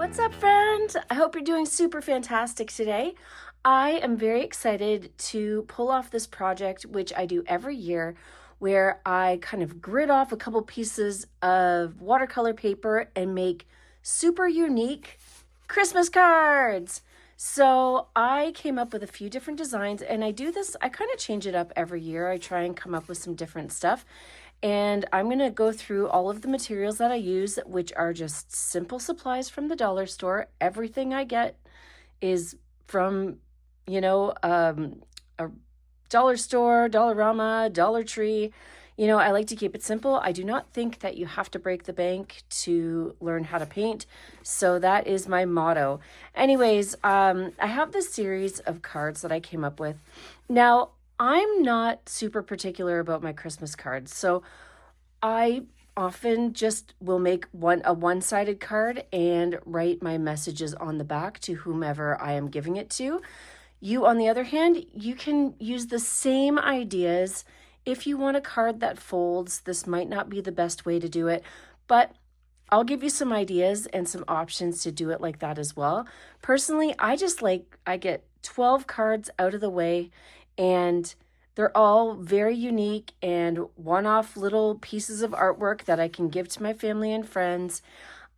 What's up, friend? I hope you're doing super fantastic today. I am very excited to pull off this project, which I do every year, where I kind of grid off a couple pieces of watercolor paper and make super unique Christmas cards. So I came up with a few different designs, and I do this, I kind of change it up every year. I try and come up with some different stuff. And I'm going to go through all of the materials that I use, which are just simple supplies from the dollar store. Everything I get is from, a dollar store, Dollarama, Dollar Tree. I like to keep it simple. I do not think that you have to break the bank to learn how to paint. So that is my motto. Anyways, I have this series of cards that I came up with. Now, I'm not super particular about my Christmas cards. So I often just will make a one-sided card and write my messages on the back to whomever I am giving it to. You, on the other hand, you can use the same ideas. If you want a card that folds, this might not be the best way to do it, but I'll give you some ideas and some options to do it like that as well. Personally, I get 12 cards out of the way, and they're all very unique and one-off little pieces of artwork that I can give to my family and friends.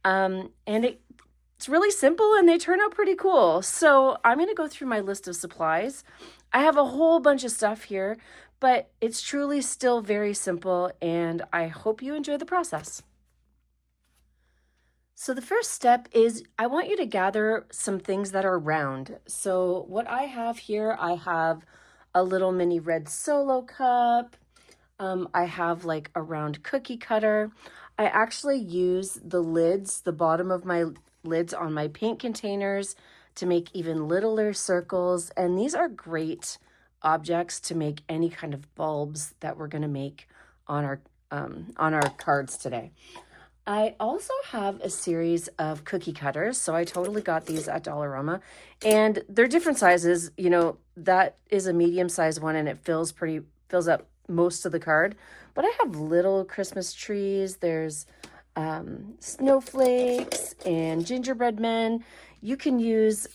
It's really simple and they turn out pretty cool. So I'm going to go through my list of supplies. I have a whole bunch of stuff here, but it's truly still very simple, and I hope you enjoy the process. So the first step is I want you to gather some things that are round. So what I have here, I have a little mini red Solo cup. I have like a round cookie cutter. I actually use the lids, the bottom of my lids on my paint containers to make even littler circles. And these are great objects to make any kind of bulbs that we're going to make on our cards today. I also have a series of cookie cutters. So I totally got these at Dollarama, and they're different sizes. That is a medium-sized one, and it fills up most of the card. But I have little Christmas trees. There's snowflakes and gingerbread men. You can use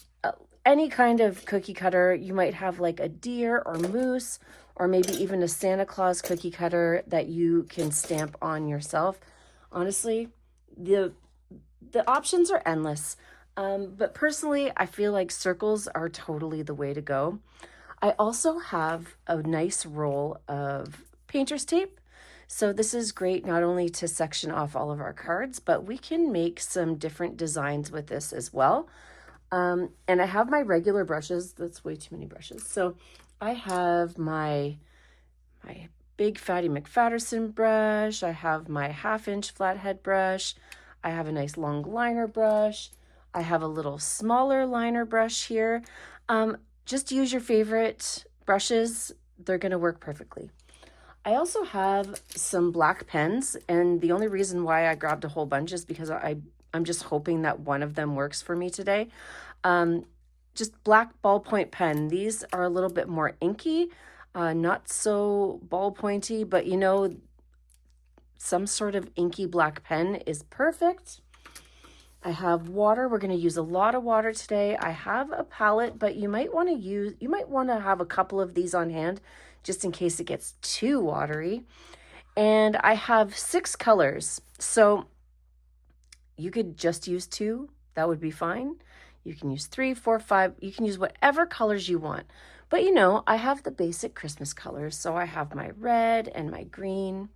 any kind of cookie cutter. You might have like a deer or moose, or maybe even a Santa Claus cookie cutter that you can stamp on yourself. Honestly, the options are endless. But personally, I feel like circles are totally the way to go. I also have a nice roll of painter's tape. So this is great not only to section off all of our cards, but we can make some different designs with this as well. And I have my regular brushes. That's way too many brushes. So I have my big Fatty McFatterson brush. I have my 1/2-inch flathead brush. I have a nice long liner brush. I have a little smaller liner brush here. Just use your favorite brushes. They're going to work perfectly. I also have some black pens, and the only reason why I grabbed a whole bunch is because I'm just hoping that one of them works for me today. Just black ballpoint pen. These are a little bit more inky. Not so ball pointy, but some sort of inky black pen is perfect. I have water. We're going to use a lot of water today. I have a palette, but you might want to have a couple of these on hand just in case it gets too watery. And I have 6 colors. So you could just use 2. That would be fine. You can use 3, 4, 5. You can use whatever colors you want. But I have the basic Christmas colors. So I have my red and my green.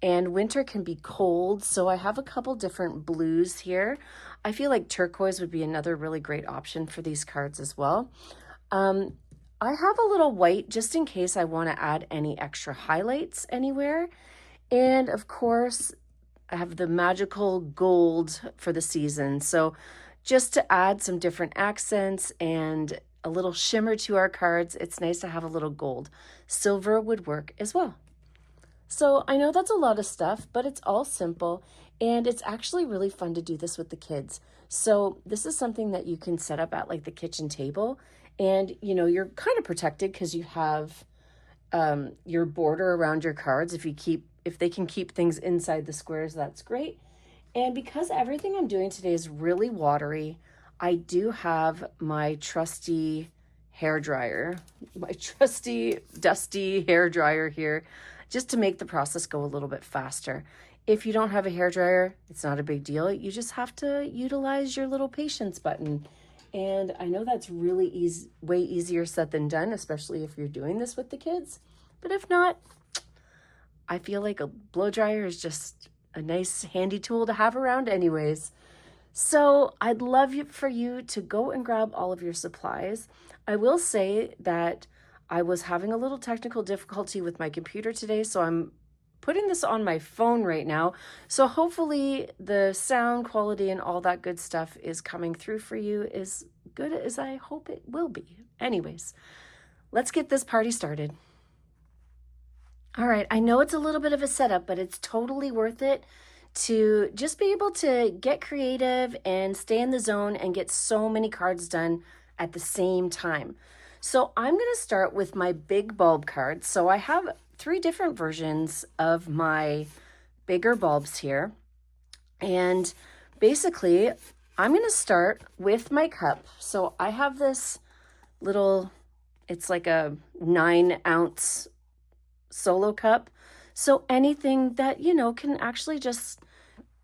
And winter can be cold, so I have a couple different blues here. I feel like turquoise would be another really great option for these cards as well. I have a little white just in case I want to add any extra highlights anywhere. And of course, I have the magical gold for the season. So just to add some different accents and a little shimmer to our cards, it's nice to have a little gold. Silver would work as well. So I know that's a lot of stuff, but it's all simple, and it's actually really fun to do this with the kids. So this is something that you can set up at like the kitchen table, and you're kind of protected because you have your border around your cards. If they can keep things inside the squares, that's great. And because everything I'm doing today is really watery, I do have my trusty hair dryer, my trusty dusty hair dryer here, just to make the process go a little bit faster. If you don't have a hair dryer, it's not a big deal. You just have to utilize your little patience button. And I know that's really easy, way easier said than done, especially if you're doing this with the kids. But if not, I feel like a blow dryer is just a nice handy tool to have around anyways. So I'd love for you to go and grab all of your supplies. I will say that I was having a little technical difficulty with my computer today, so I'm putting this on my phone right now. So hopefully the sound quality and all that good stuff is coming through for you as good as I hope it will be. Anyways, let's get this party started. All right, I know it's a little bit of a setup, but it's totally worth it to just be able to get creative and stay in the zone and get so many cards done at the same time. So I'm going to start with my big bulb cards. So I have 3 different versions of my bigger bulbs here. And basically, I'm going to start with my cup. So I have this little, it's like a 9-ounce solo cup. So anything that, you know, can actually just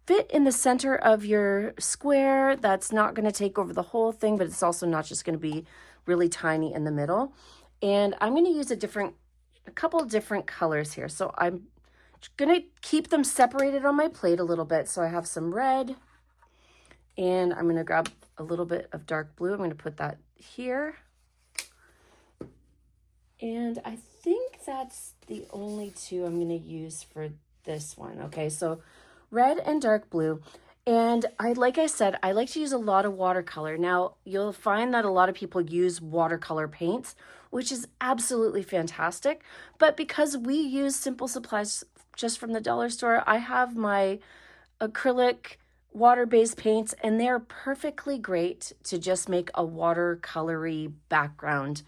fit in the center of your square, that's not going to take over the whole thing, but it's also not just going to be really tiny in the middle. And I'm going to use a couple different colors here. So I'm going to keep them separated on my plate a little bit. So I have some red, and I'm going to grab a little bit of dark blue. I'm going to put that here. And I think that's the only 2 I'm going to use for this one. Okay, so red and dark blue. And like I said, I like to use a lot of watercolor. Now, you'll find that a lot of people use watercolor paints, which is absolutely fantastic. But because we use simple supplies just from the dollar store, I have my acrylic water-based paints, and they're perfectly great to just make a watercolory background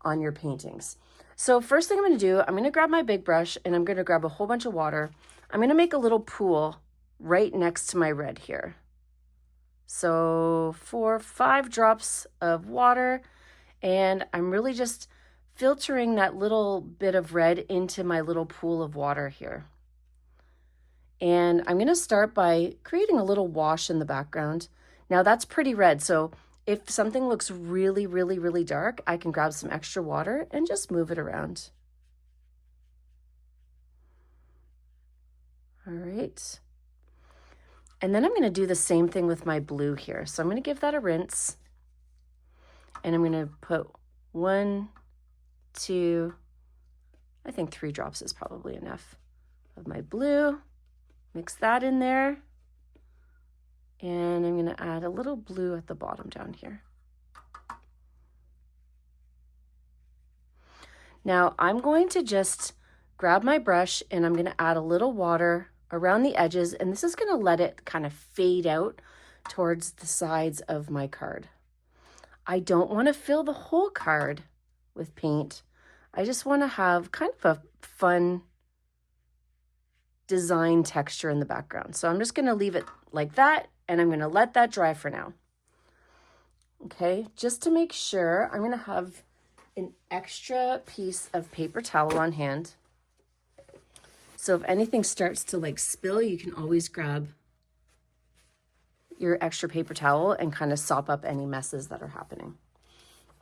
on your paintings. So first thing I'm going to do, I'm going to grab my big brush and I'm going to grab a whole bunch of water. I'm going to make a little pool right next to my red here. So 5 drops of water, and I'm really just filtering that little bit of red into my little pool of water here. And I'm going to start by creating a little wash in the background. Now that's pretty red, so if something looks really, really, really dark, I can grab some extra water and just move it around. All right. And then I'm going to do the same thing with my blue here. So I'm going to give that a rinse. And I'm going to put 1, 2, I think 3 drops is probably enough of my blue. Mix that in there. And I'm going to add a little blue at the bottom down here. Now I'm going to just grab my brush and I'm going to add a little water around the edges, and this is going to let it kind of fade out towards the sides of my card. I don't want to fill the whole card with paint. I just want to have kind of a fun design texture in the background. So I'm just going to leave it like that, and I'm going to let that dry for now. Okay, just to make sure, I'm going to have an extra piece of paper towel on hand. So if anything starts to like spill, you can always grab your extra paper towel and kind of sop up any messes that are happening.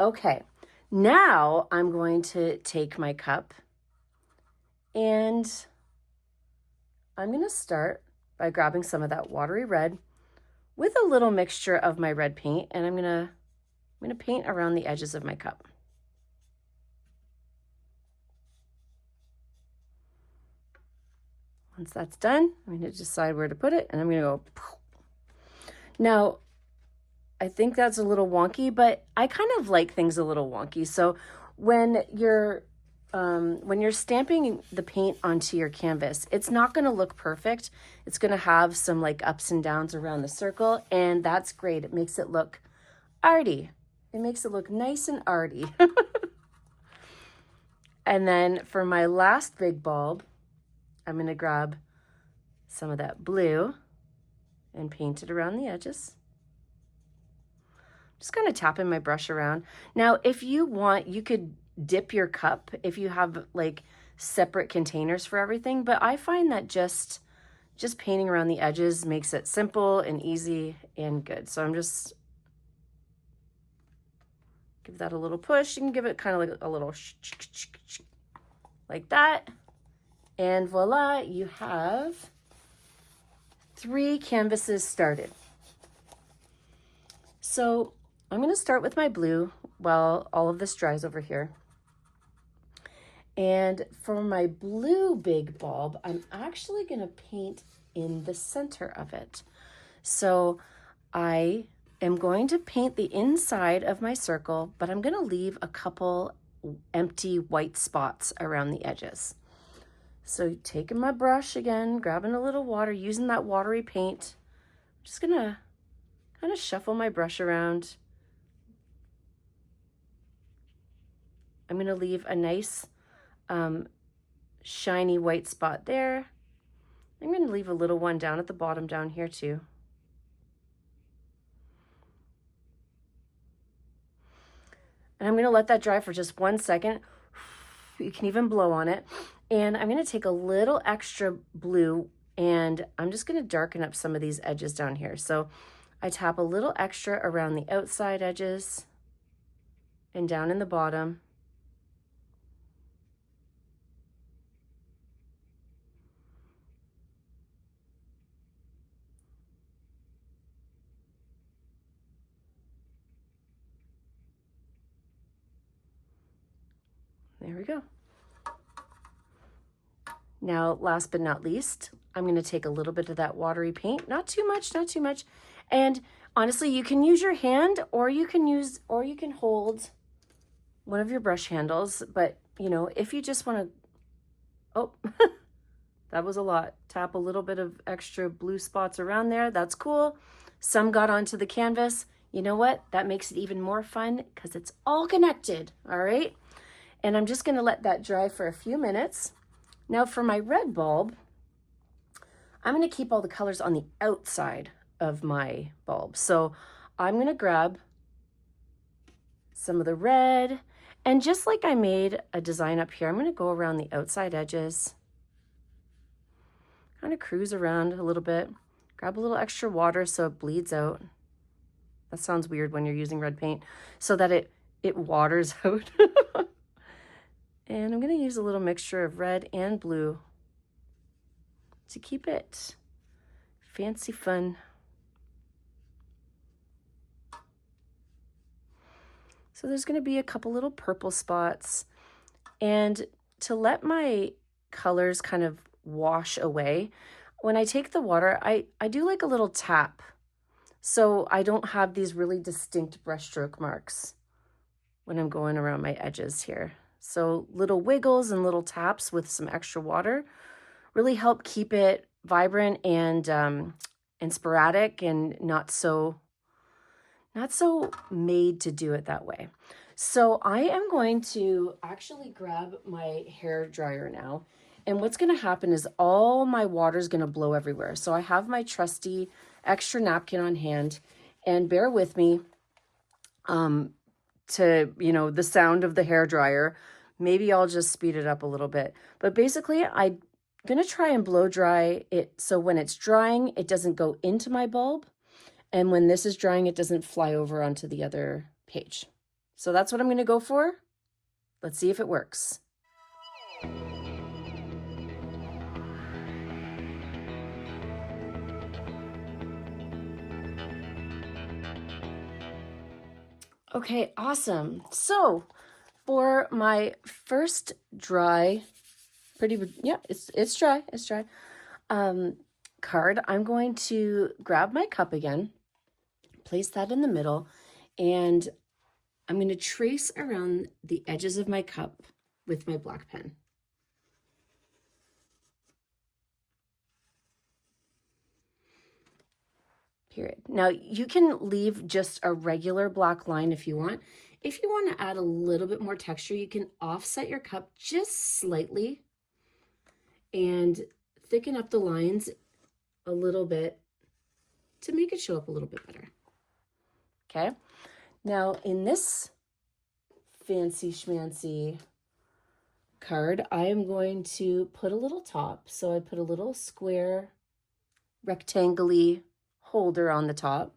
Okay, now I'm going to take my cup and I'm going to start by grabbing some of that watery red with a little mixture of my red paint, and I'm going to paint around the edges of my cup. Once that's done, I'm going to decide where to put it, and I'm going to go. Now, I think that's a little wonky, but I kind of like things a little wonky. So when you're stamping the paint onto your canvas, it's not going to look perfect. It's going to have some like ups and downs around the circle, and that's great. It makes it look arty. It makes it look nice and arty. And then for my last big bulb, I'm going to grab some of that blue and paint it around the edges. Just kind of tapping my brush around. Now, if you want, you could dip your cup if you have like separate containers for everything, but I find that just painting around the edges makes it simple and easy and good. So I'm just give that a little push. You can give it kind of like a little like that. And voila, you have 3 canvases started. So I'm going to start with my blue while all of this dries over here. And for my blue big bulb, I'm actually going to paint in the center of it. So I am going to paint the inside of my circle, but I'm going to leave a couple empty white spots around the edges. So taking my brush again, grabbing a little water, using that watery paint, I'm just going to kind of shuffle my brush around. I'm going to leave a nice shiny white spot there. I'm going to leave a little one down at the bottom down here too. And I'm going to let that dry for just 1 second. You can even blow on it. And I'm going to take a little extra blue and I'm just going to darken up some of these edges down here. So I tap a little extra around the outside edges and down in the bottom. There we go. Now, last but not least, I'm going to take a little bit of that watery paint, not too much, not too much. And honestly, you can use your hand or you can hold one of your brush handles, but you know, if you just want to, oh, that was a lot. Tap a little bit of extra blue spots around there. That's cool. Some got onto the canvas. You know what? That makes it even more fun because it's all connected. All right. And I'm just going to let that dry for a few minutes. Now for my red bulb, I'm going to keep all the colors on the outside of my bulb. So I'm going to grab some of the red, and just like I made a design up here, I'm going to go around the outside edges, kind of cruise around a little bit, grab a little extra water so it bleeds out. That sounds weird when you're using red paint, so that it waters out. And I'm going to use a little mixture of red and blue to keep it fancy fun. So there's going to be a couple little purple spots. And to let my colors kind of wash away, when I take the water, I do like a little tap. So I don't have these really distinct brushstroke marks when I'm going around my edges here. So little wiggles and little taps with some extra water really help keep it vibrant and sporadic and not so made to do it that way. So I am going to actually grab my hair dryer now. And what's going to happen is all my water is going to blow everywhere. So I have my trusty extra napkin on hand, and bear with me to, you know, the sound of the hair dryer. Maybe I'll just speed it up a little bit. But basically, I'm going to try and blow dry it so when it's drying, it doesn't go into my bulb. And when this is drying, it doesn't fly over onto the other page. So that's what I'm going to go for. Let's see if it works. Okay, awesome. So for my first dry, it's dry, card, I'm going to grab my cup again, place that in the middle, and I'm going to trace around the edges of my cup with my black pen. Period. Now you can leave just a regular black line if you want. If you want to add a little bit more texture, you can offset your cup just slightly and thicken up the lines a little bit to make it show up a little bit better. Okay, now in this fancy schmancy card, I am going to put a little top. So I put a little square rectangle-y holder on the top,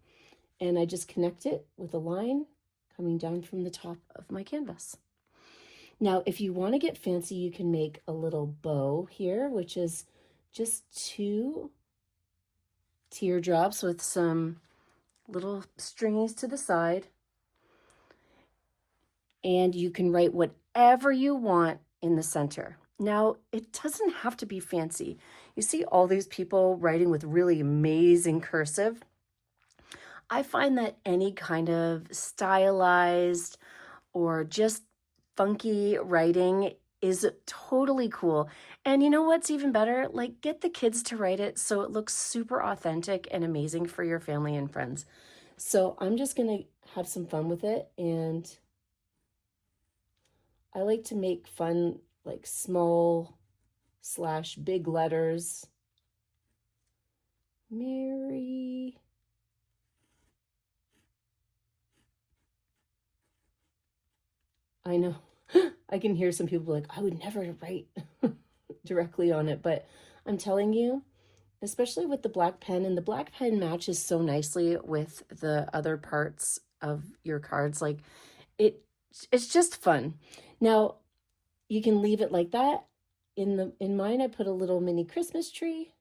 and I just connect it with a line coming down from the top of my canvas. Now, if you want to get fancy, you can make a little bow here, which is just 2 teardrops with some little stringies to the side. And you can write whatever you want in the center. Now, it doesn't have to be fancy. You see all these people writing with really amazing cursive. I find that any kind of stylized or just funky writing is totally cool. And you know what's even better? Like, get the kids to write it so it looks super authentic and amazing for your family and friends. So I'm just gonna have some fun with it, and I like to make fun, like small / big letters. Mary. I know. I can hear some people like, I would never write directly on it, but I'm telling you, especially with the black pen, and the black pen matches so nicely with the other parts of your cards. Like it's just fun. Now, you can leave it like that. In mine, I put a little mini Christmas tree.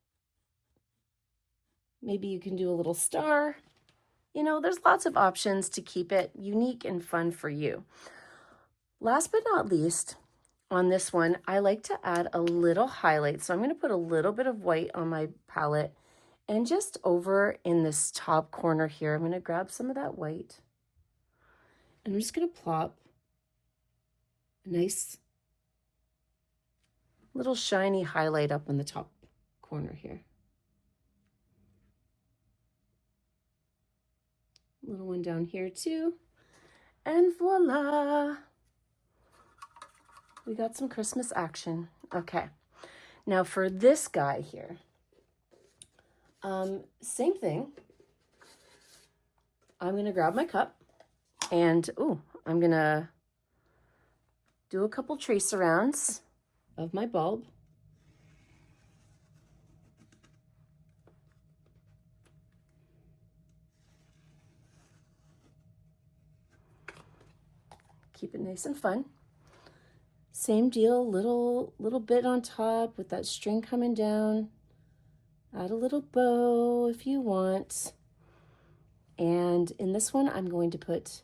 Maybe you can do a little star. You know, there's lots of options to keep it unique and fun for you. Last but not least, on this one, I like to add a little highlight. So I'm going to put a little bit of white on my palette, and just over in this top corner here, I'm going to grab some of that white, and I'm just going to plop a nice little shiny highlight up in the top corner here. Little one down here too. And voila! We got some Christmas action. Okay, now for this guy here, same thing. I'm gonna grab my cup, and I'm gonna do a couple trace arounds of my bulb. Keep it nice and fun. Same deal, little bit on top with that string coming down. Add a little bow if you want. And in this one, I'm going to put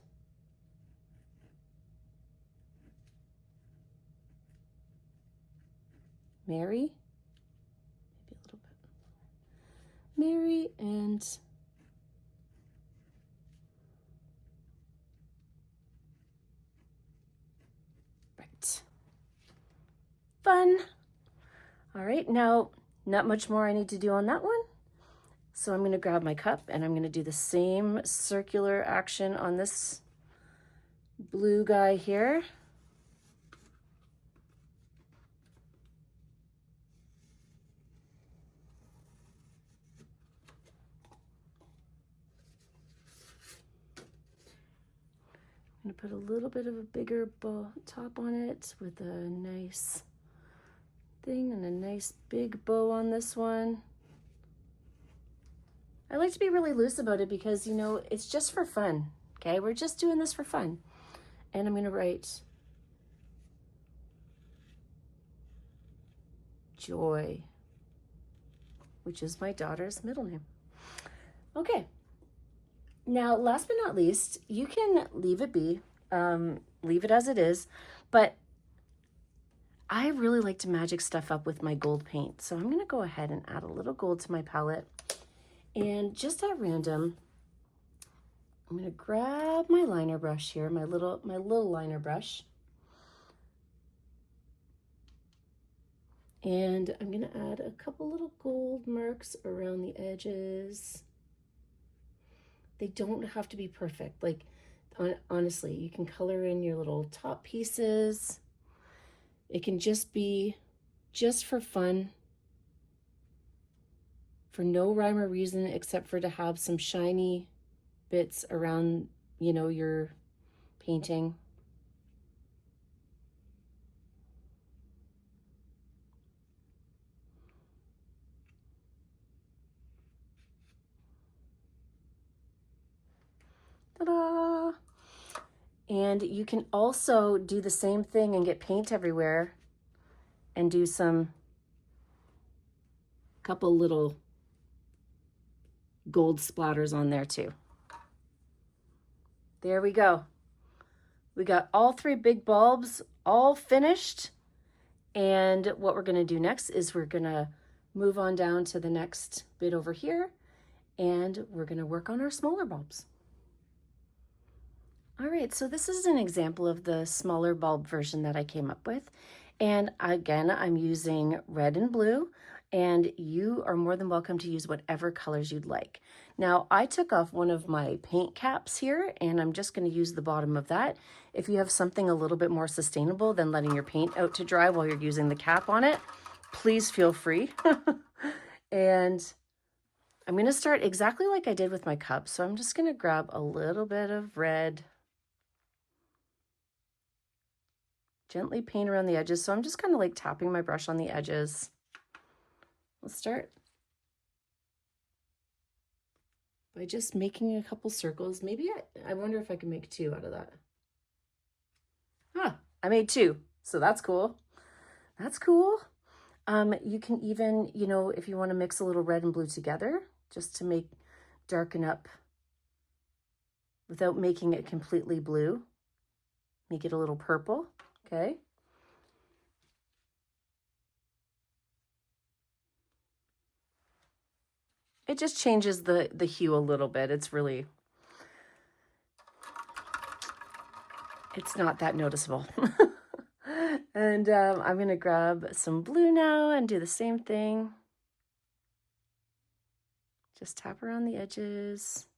Mary, maybe a little bit. Mary and right. Fun. All right, now not much more I need to do on that one. So I'm going to grab my cup, and I'm going to do the same circular action on this blue guy here. I'm going to put a little bit of a bigger bow top on it with a nice thing and a nice big bow on this one. I like to be really loose about it because, you know, it's just for fun, okay? We're just doing this for fun. And I'm going to write Joy, which is my daughter's middle name. Okay. Now, last but not least, you can leave it be, leave it as it is, but I really like to magic stuff up with my gold paint. So I'm going to go ahead and add a little gold to my palette. And just at random, I'm going to grab my liner brush here, my little liner brush. And I'm going to add a couple little gold marks around the edges. They don't have to be perfect. Like, honestly, you can color in your little top pieces. It can just be just for fun for no rhyme or reason except for to have some shiny bits around, you know, your painting. Ta-da! And you can also do the same thing and get paint everywhere and do some couple little gold splatters on there too. There we go. We got all 3 big bulbs all finished. And what we're going to do next is we're going to move on down to the next bit over here, and we're going to work on our smaller bulbs. All right, so this is an example of the smaller bulb version that I came up with. And again, I'm using red and blue, and you are more than welcome to use whatever colors you'd like. Now, I took off one of my paint caps here, and I'm just going to use the bottom of that. If you have something a little bit more sustainable than letting your paint out to dry while you're using the cap on it, please feel free. And I'm going to start exactly like I did with my cup. So I'm just going to grab a little bit of red, gently paint around the edges. So I'm just kind of like tapping my brush on the edges. Let's start by just making a couple circles. Maybe I wonder if I can make 2 out of that. I made 2, so that's cool. That's cool. You can even, you know, if you want to mix a little red and blue together, just to darken up without making it completely blue, make it a little purple, okay? It just changes the hue a little bit. It's not that noticeable. And I'm going to grab some blue now and do the same thing. Just tap around the edges.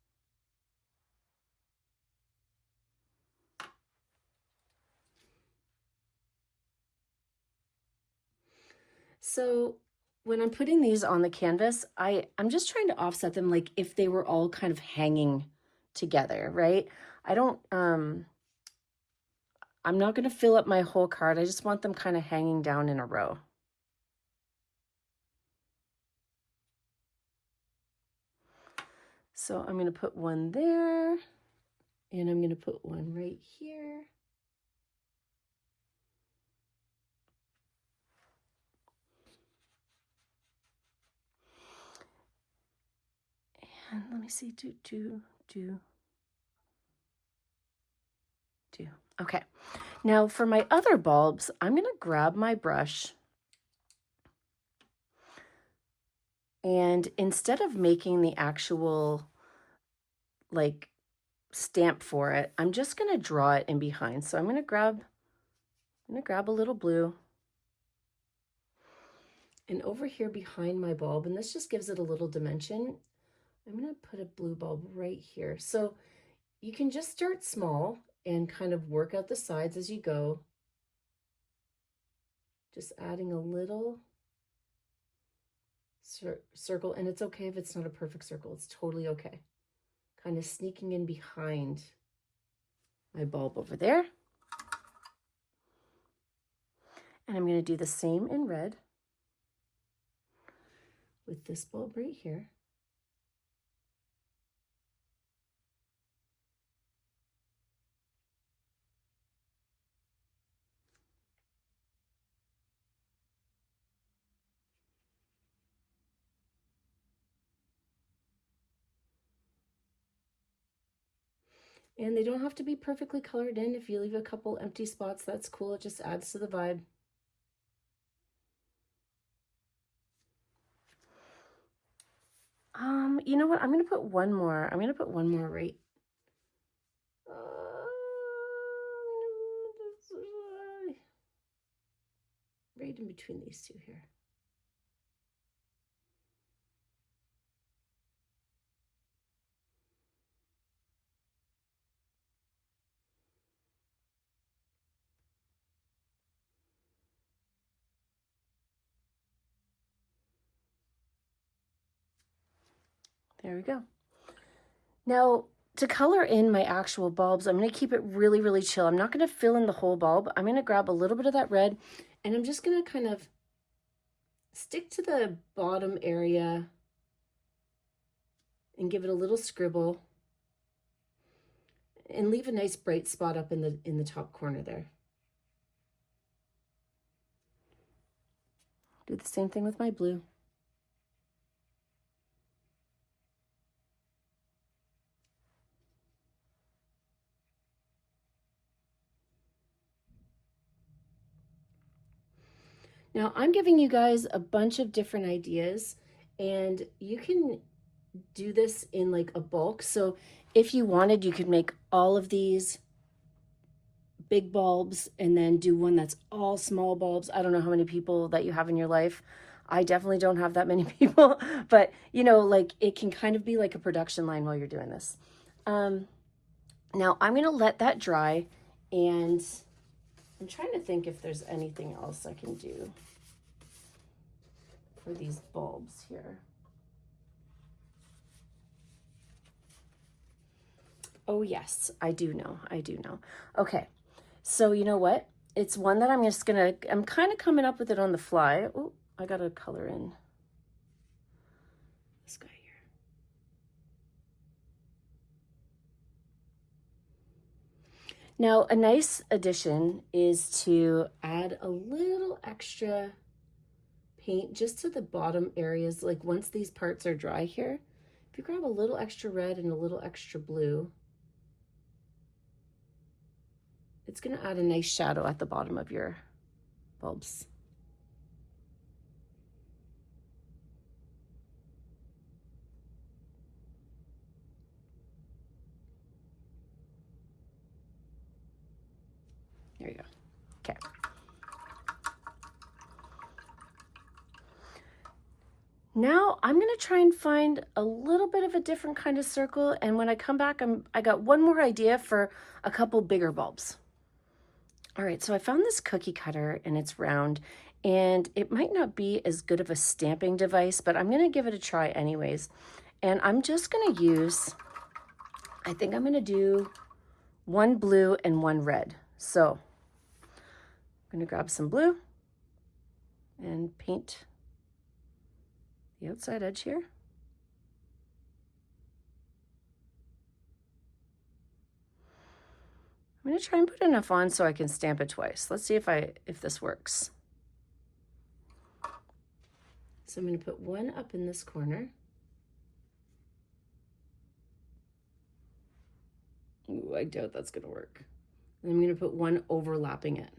So when I'm putting these on the canvas, I'm just trying to offset them like if they were all kind of hanging together, right? I'm not going to fill up my whole card. I just want them kind of hanging down in a row. So I'm going to put one there, and I'm going to put one right here. And let me see, do. Okay, now for my other bulbs, I'm going to grab my brush, and instead of making the actual like stamp for it, I'm just going to draw it in behind. So I'm going to grab a little blue, and over here behind my bulb, and this just gives it a little dimension, I'm going to put a blue bulb right here. So you can just start small and kind of work out the sides as you go. Just adding a little circle, and it's okay if it's not a perfect circle. It's totally okay. Kind of sneaking in behind my bulb over there. And I'm going to do the same in red with this bulb right here. And they don't have to be perfectly colored in. If you leave a couple empty spots, that's cool. It just adds to the vibe. You know what? I'm going to put one more. I'm going to put one more right right in between these 2 here. There we go. Now, to color in my actual bulbs, I'm going to keep it really, really chill. I'm not going to fill in the whole bulb. I'm going to grab a little bit of that red, and I'm just going to kind of stick to the bottom area and give it a little scribble and leave a nice bright spot up in the top corner there. Do the same thing with my blue. Now I'm giving you guys a bunch of different ideas, and you can do this in like a bulk. So if you wanted, you could make all of these big bulbs and then do one that's all small bulbs. I don't know how many people that you have in your life. I definitely don't have that many people, but you know, like it can kind of be like a production line while you're doing this. Now I'm gonna let that dry, and I'm trying to think if there's anything else I can do for these bulbs here. Oh yes, I do know. Okay, so you know what? It's one that I'm kind of coming up with it on the fly. Oh, I gotta color in this guy here. Now, a nice addition is to add a little extra paint just to the bottom areas. Like once these parts are dry here, if you grab a little extra red and a little extra blue, it's going to add a nice shadow at the bottom of your bulbs. There you go. Okay. Now I'm going to try and find a little bit of a different kind of circle, and when I come back, I got one more idea for a couple bigger bulbs. All right, so I found this cookie cutter and it's round, and it might not be as good of a stamping device, but I'm going to give it a try anyways. And I'm just going to use, I think I'm going to do one blue and one red. So I'm going to grab some blue and paint the outside edge here. I'm going to try and put enough on so I can stamp it twice. Let's see if this works. So I'm going to put one up in this corner. Ooh, I doubt that's going to work. And I'm going to put one overlapping it.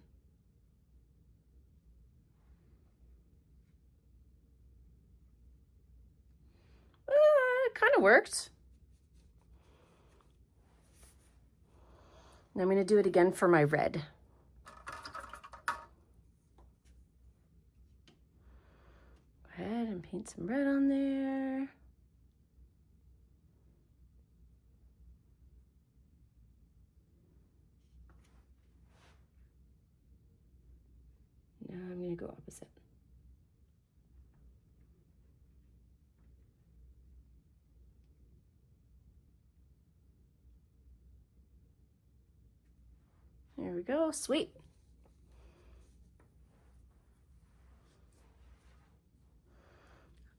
It kind of worked. And I'm going to do it again for my red. Go ahead and paint some red on there. Now I'm going to go opposite. There we go, sweet.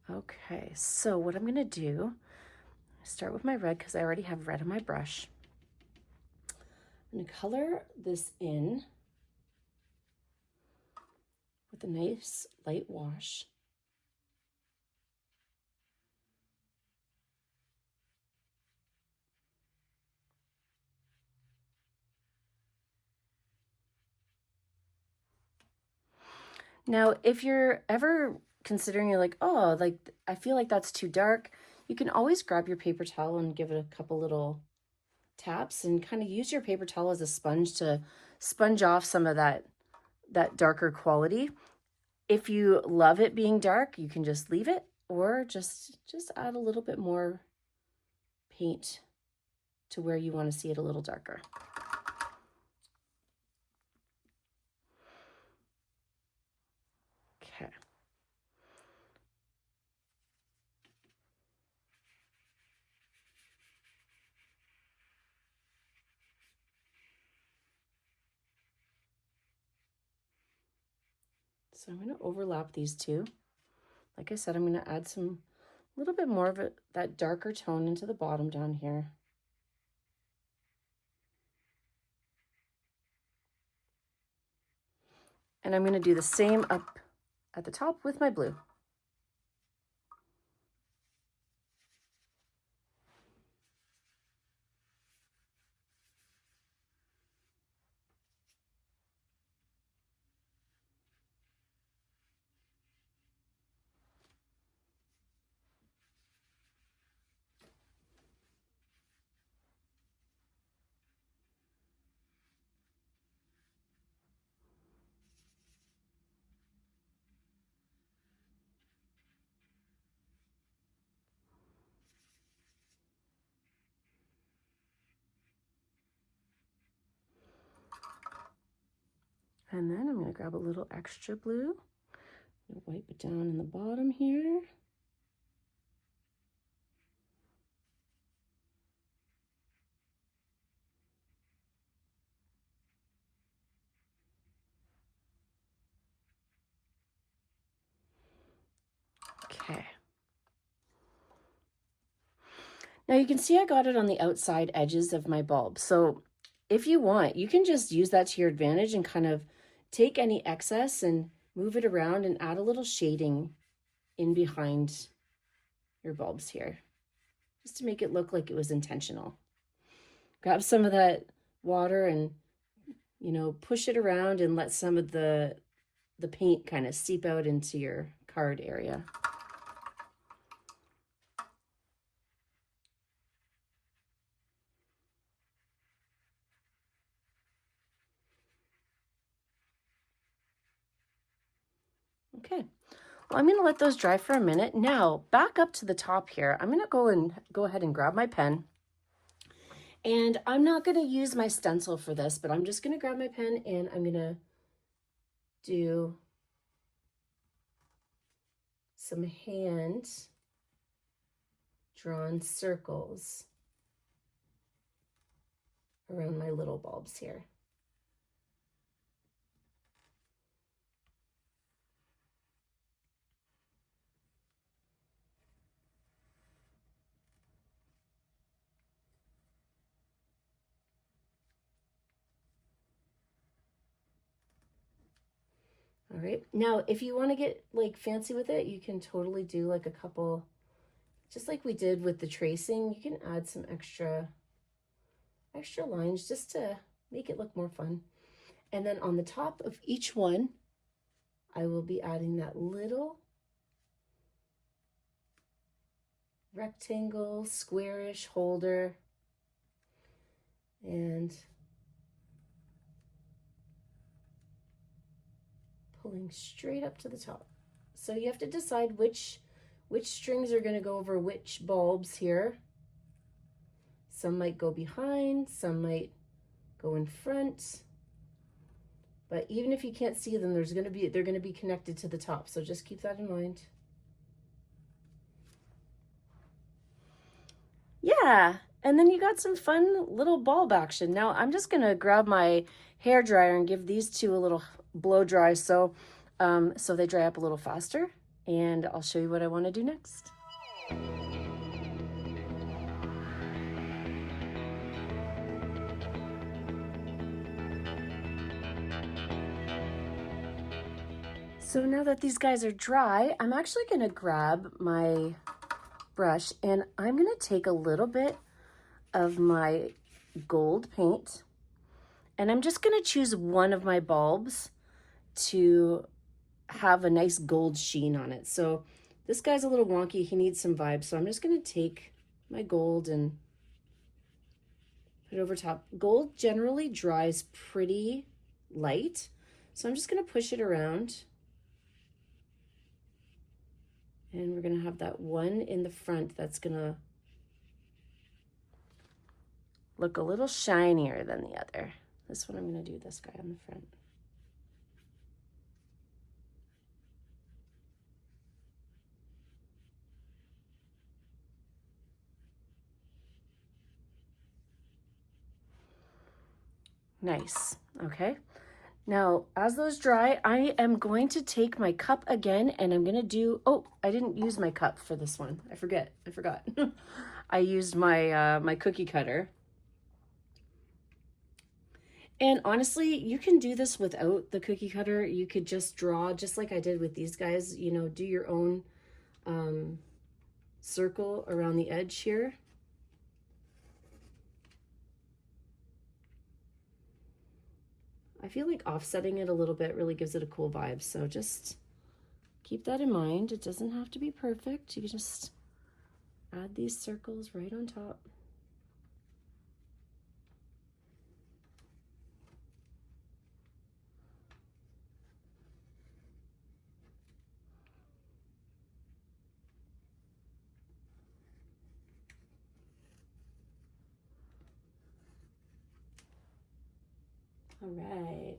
Okay, so what I'm gonna do, start with my red because I already have red on my brush. I'm gonna color this in with a nice light wash. Now, if you're ever considering, you're like, oh, like I feel like that's too dark, you can always grab your paper towel and give it a couple little taps and kind of use your paper towel as a sponge to sponge off some of that darker quality. If you love it being dark, you can just leave it, or just add a little bit more paint to where you want to see it a little darker. Okay. So I'm going to overlap these two. Like I said, I'm going to add some, a little bit more of it, that darker tone into the bottom down here. And I'm going to do the same up at the top with my blue. And then I'm going to grab a little extra blue and wipe it down in the bottom here. Okay. Now you can see I got it on the outside edges of my bulb. So if you want, you can just use that to your advantage and kind of take any excess and move it around and add a little shading in behind your bulbs here, just to make it look like it was intentional. Grab some of that water and, you know, push it around and let some of the paint kind of seep out into your card area. Okay, well, I'm going to let those dry for a minute. Now, back up to the top here, I'm going to go ahead and grab my pen. And I'm not going to use my stencil for this, but I'm just going to grab my pen and I'm going to do some hand drawn circles around my little bulbs here. All right, now if you want to get like fancy with it, you can totally do like a couple, just like we did with the tracing. You can add some extra lines just to make it look more fun. And then on the top of each one, I will be adding that little rectangle, squarish holder, and pulling straight up to the top. So you have to decide which strings are going to go over which bulbs here. Some might go behind, some might go in front. But even if you can't see them, they're going to be connected to the top. So just keep that in mind. Yeah, and then you got some fun little bulb action. Now I'm just going to grab my hair dryer and give these two a little blow dry so they dry up a little faster, and I'll show you what I want to do next. So now that these guys are dry, I'm actually going to grab my brush and I'm going to take a little bit of my gold paint and I'm just going to choose one of my bulbs to have a nice gold sheen on it. So this guy's a little wonky, he needs some vibe, so I'm just going to take my gold and put it over top. Gold generally dries pretty light, so I'm just going to push it around. And we're going to have that one in the front that's going to look a little shinier than the other. This one, I'm going to do this guy on the front. Nice. Okay. Now, as those dry, I am going to take my cup again and I'm going to do, oh, I didn't use my cup for this one. I forgot. I used my, my cookie cutter. And honestly, you can do this without the cookie cutter. You could just draw, just like I did with these guys, you know, do your own circle around the edge here. I feel like offsetting it a little bit really gives it a cool vibe. So just keep that in mind. It doesn't have to be perfect. You can just add these circles right on top. All right.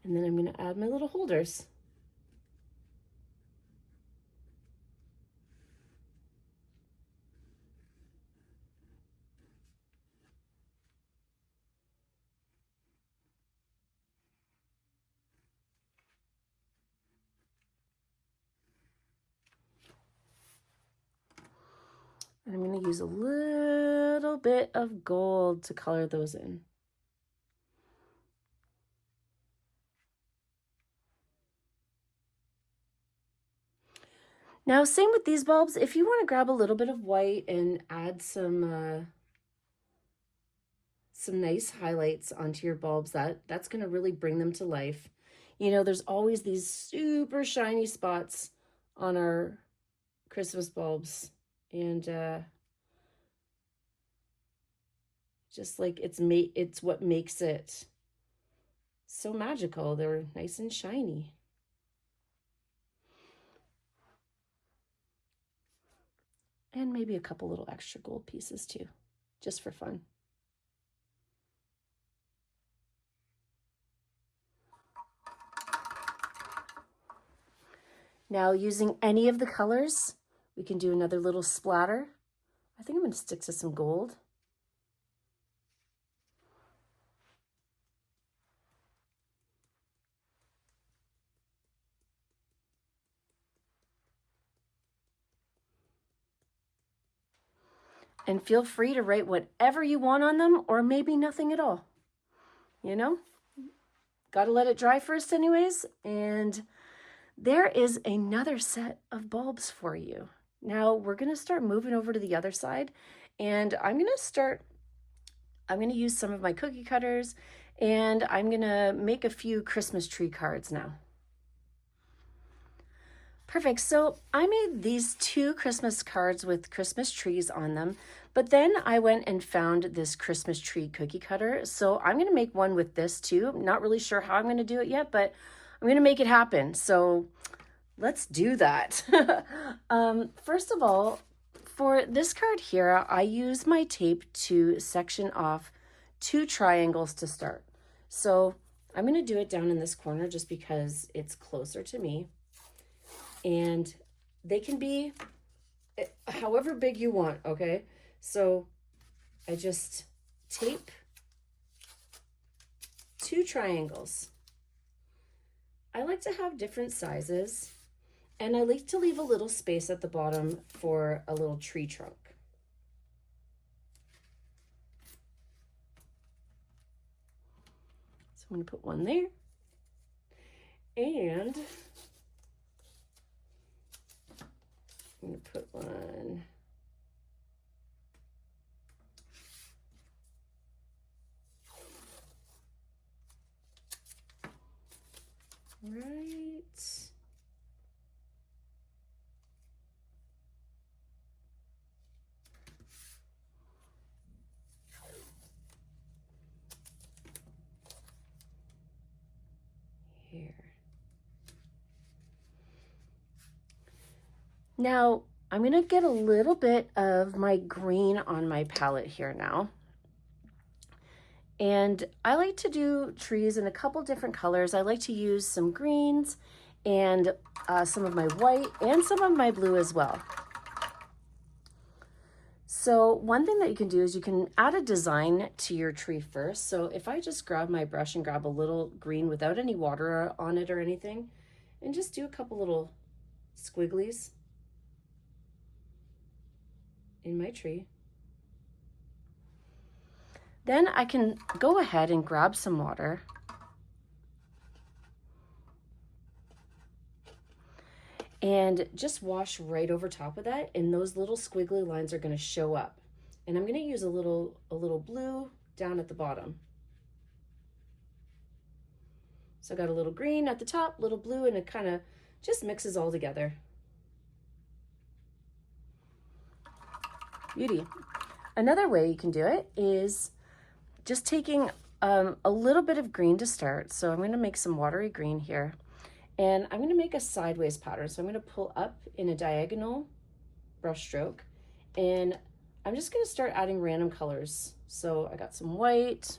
And then I'm going to add my little holders. And I'm going to use a little bit of gold to color those in. Now, same with these bulbs. If you want to grab a little bit of white and add some nice highlights onto your bulbs, that's going to really bring them to life. You know, there's always these super shiny spots on our Christmas bulbs, and just like it's what makes it so magical. They're nice and shiny. And maybe a couple little extra gold pieces too, just for fun. Now, using any of the colors, we can do another little splatter. I think I'm going to stick to some gold. And feel free to write whatever you want on them, or maybe nothing at all. You know, got to let it dry first anyways. And there is another set of bulbs for you. Now we're going to start moving over to the other side, and I'm going to use some of my cookie cutters, and I'm going to make a few Christmas tree cards now. Perfect. So I made these 2 Christmas cards with Christmas trees on them, but then I went and found this Christmas tree cookie cutter. So I'm going to make one with this too. I'm not really sure how I'm going to do it yet, but I'm going to make it happen. So let's do that. First of all, for this card here, I use my tape to section off 2 triangles to start. So I'm going to do it down in this corner just because it's closer to me. And they can be however big you want, okay? So I just tape 2 triangles. I like to have different sizes, and I like to leave a little space at the bottom for a little tree trunk. So I'm going to put one there. And I'm going to put one right here. Now, I'm going to get a little bit of my green on my palette here now. And I like to do trees in a couple different colors. I like to use some greens and some of my white and some of my blue as well. So one thing that you can do is you can add a design to your tree first. So if I just grab my brush and grab a little green without any water on it or anything, and just do a couple little squigglies in my tree. Then I can go ahead and grab some water and just wash right over top of that, and those little squiggly lines are going to show up. And I'm going to use a little blue down at the bottom. So I got a little green at the top, little blue, and it kind of just mixes all together. Beauty. Another way you can do it is just taking a little bit of green to start. So I'm going to make some watery green here. And I'm going to make a sideways pattern. So I'm going to pull up in a diagonal brush stroke. And I'm just going to start adding random colors. So I got some white.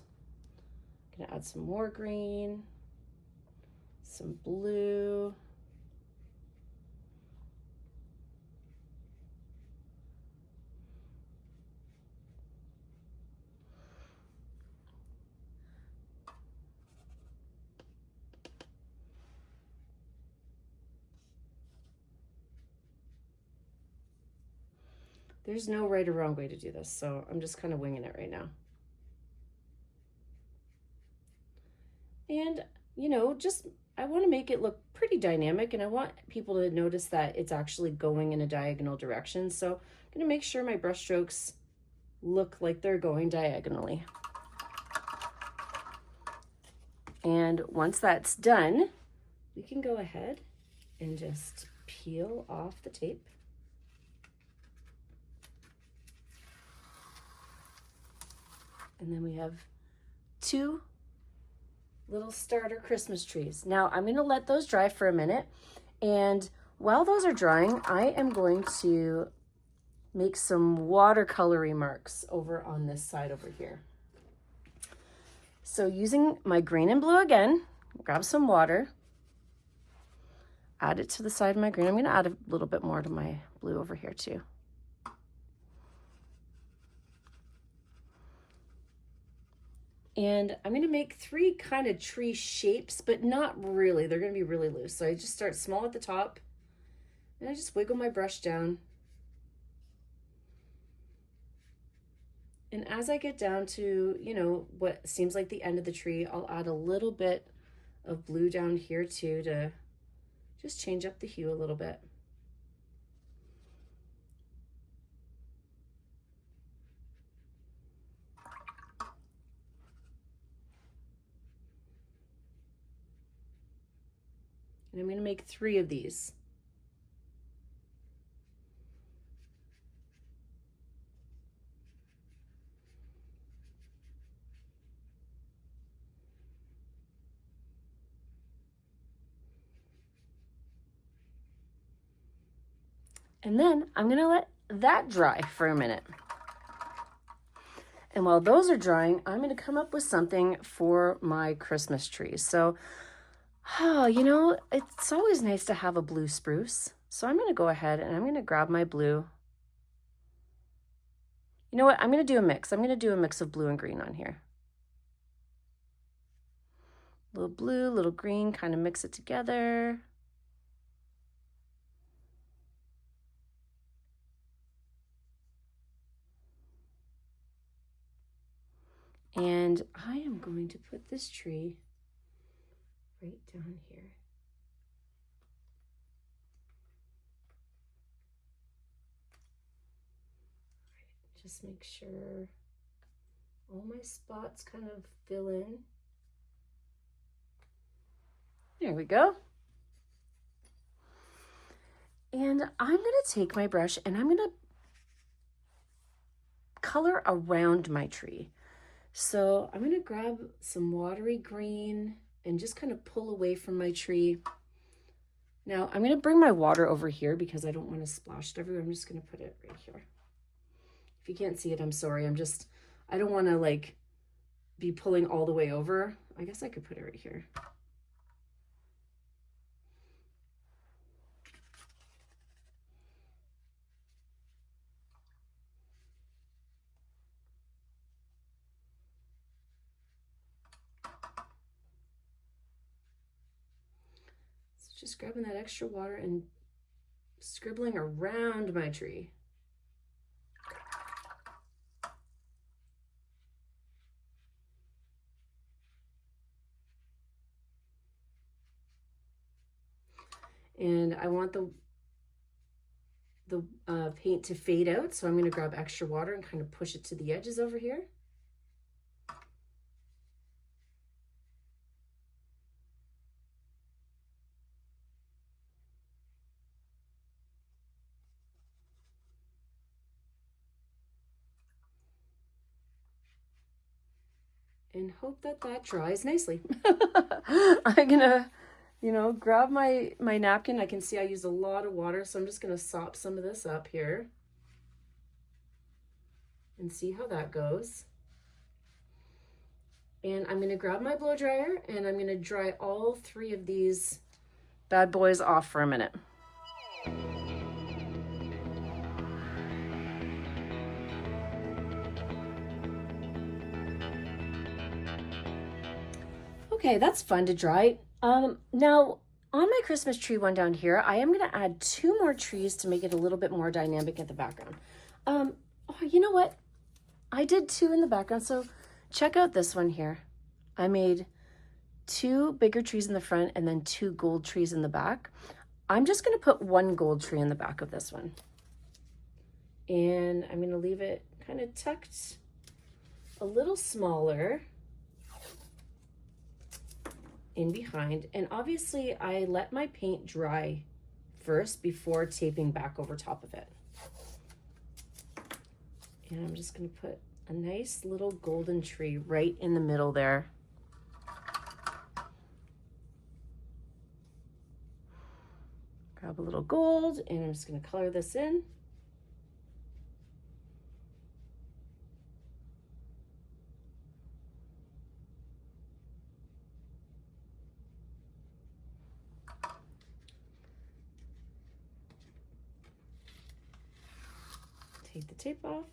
I'm going to add some more green. Some blue. There's no right or wrong way to do this, so I'm just kind of winging it right now. And, you know, just, I want to make it look pretty dynamic, and I want people to notice that it's actually going in a diagonal direction. So I'm going to make sure my brush strokes look like they're going diagonally. And once that's done, we can go ahead and just peel off the tape. And then we have two little starter Christmas trees. Now I'm going to let those dry for a minute. And while those are drying, I am going to make some watercolory marks over on this side over here. So using my green and blue again, grab some water, add it to the side of my green. I'm going to add a little bit more to my blue over here too. And I'm going to make three kind of tree shapes, but not really. They're going to be really loose. So I just start small at the top, and I just wiggle my brush down. And as I get down to, you know, what seems like the end of the tree, I'll add a little bit of blue down here too to just change up the hue a little bit. And I'm going to make three of these. And then I'm going to let that dry for a minute. And while those are drying, I'm going to come up with something for my Christmas tree. So, you know, it's always nice to have a blue spruce. So I'm going to go ahead and I'm going to grab my blue. You know what? I'm going to do a mix. I'm going to do a mix of blue and green on here. Little blue, little green, kind of mix it together. And I am going to put this tree right down here. Right, just make sure all my spots kind of fill in. There we go. And I'm going to take my brush and I'm going to color around my tree. So I'm going to grab some watery green and just kind of pull away from my tree. Now I'm going to bring my water over here because I don't want to splash it everywhere. I'm just going to put it right here. If you can't see it, I'm sorry. I don't want to like be pulling all the way over. I guess I could put it right here. Just grabbing that extra water and scribbling around my tree. And I want the paint to fade out, so I'm going to grab extra water and kind of push it to the edges over here. And hope that that dries nicely. I'm gonna, grab my napkin. I can see I used a lot of water, so I'm just gonna sop some of this up here and see how that goes. And I'm gonna grab my blow dryer and I'm gonna dry all 3 of these bad boys off for a minute. Okay, that's fun to dry. Now, on my Christmas tree one down here, I am going to add 2 more trees to make it a little bit more dynamic at the background. Oh, you know what? I did 2 in the background, so check out this one here. I made 2 bigger trees in the front and then 2 gold trees in the back. I'm just going to put 1 gold tree in the back of this one. And I'm going to leave it kind of tucked a little smaller in behind. And obviously I let my paint dry first before taping back over top of it. And I'm just going to put a nice little golden tree right in the middle there. Grab a little gold and I'm just going to color this in. Take the tape off.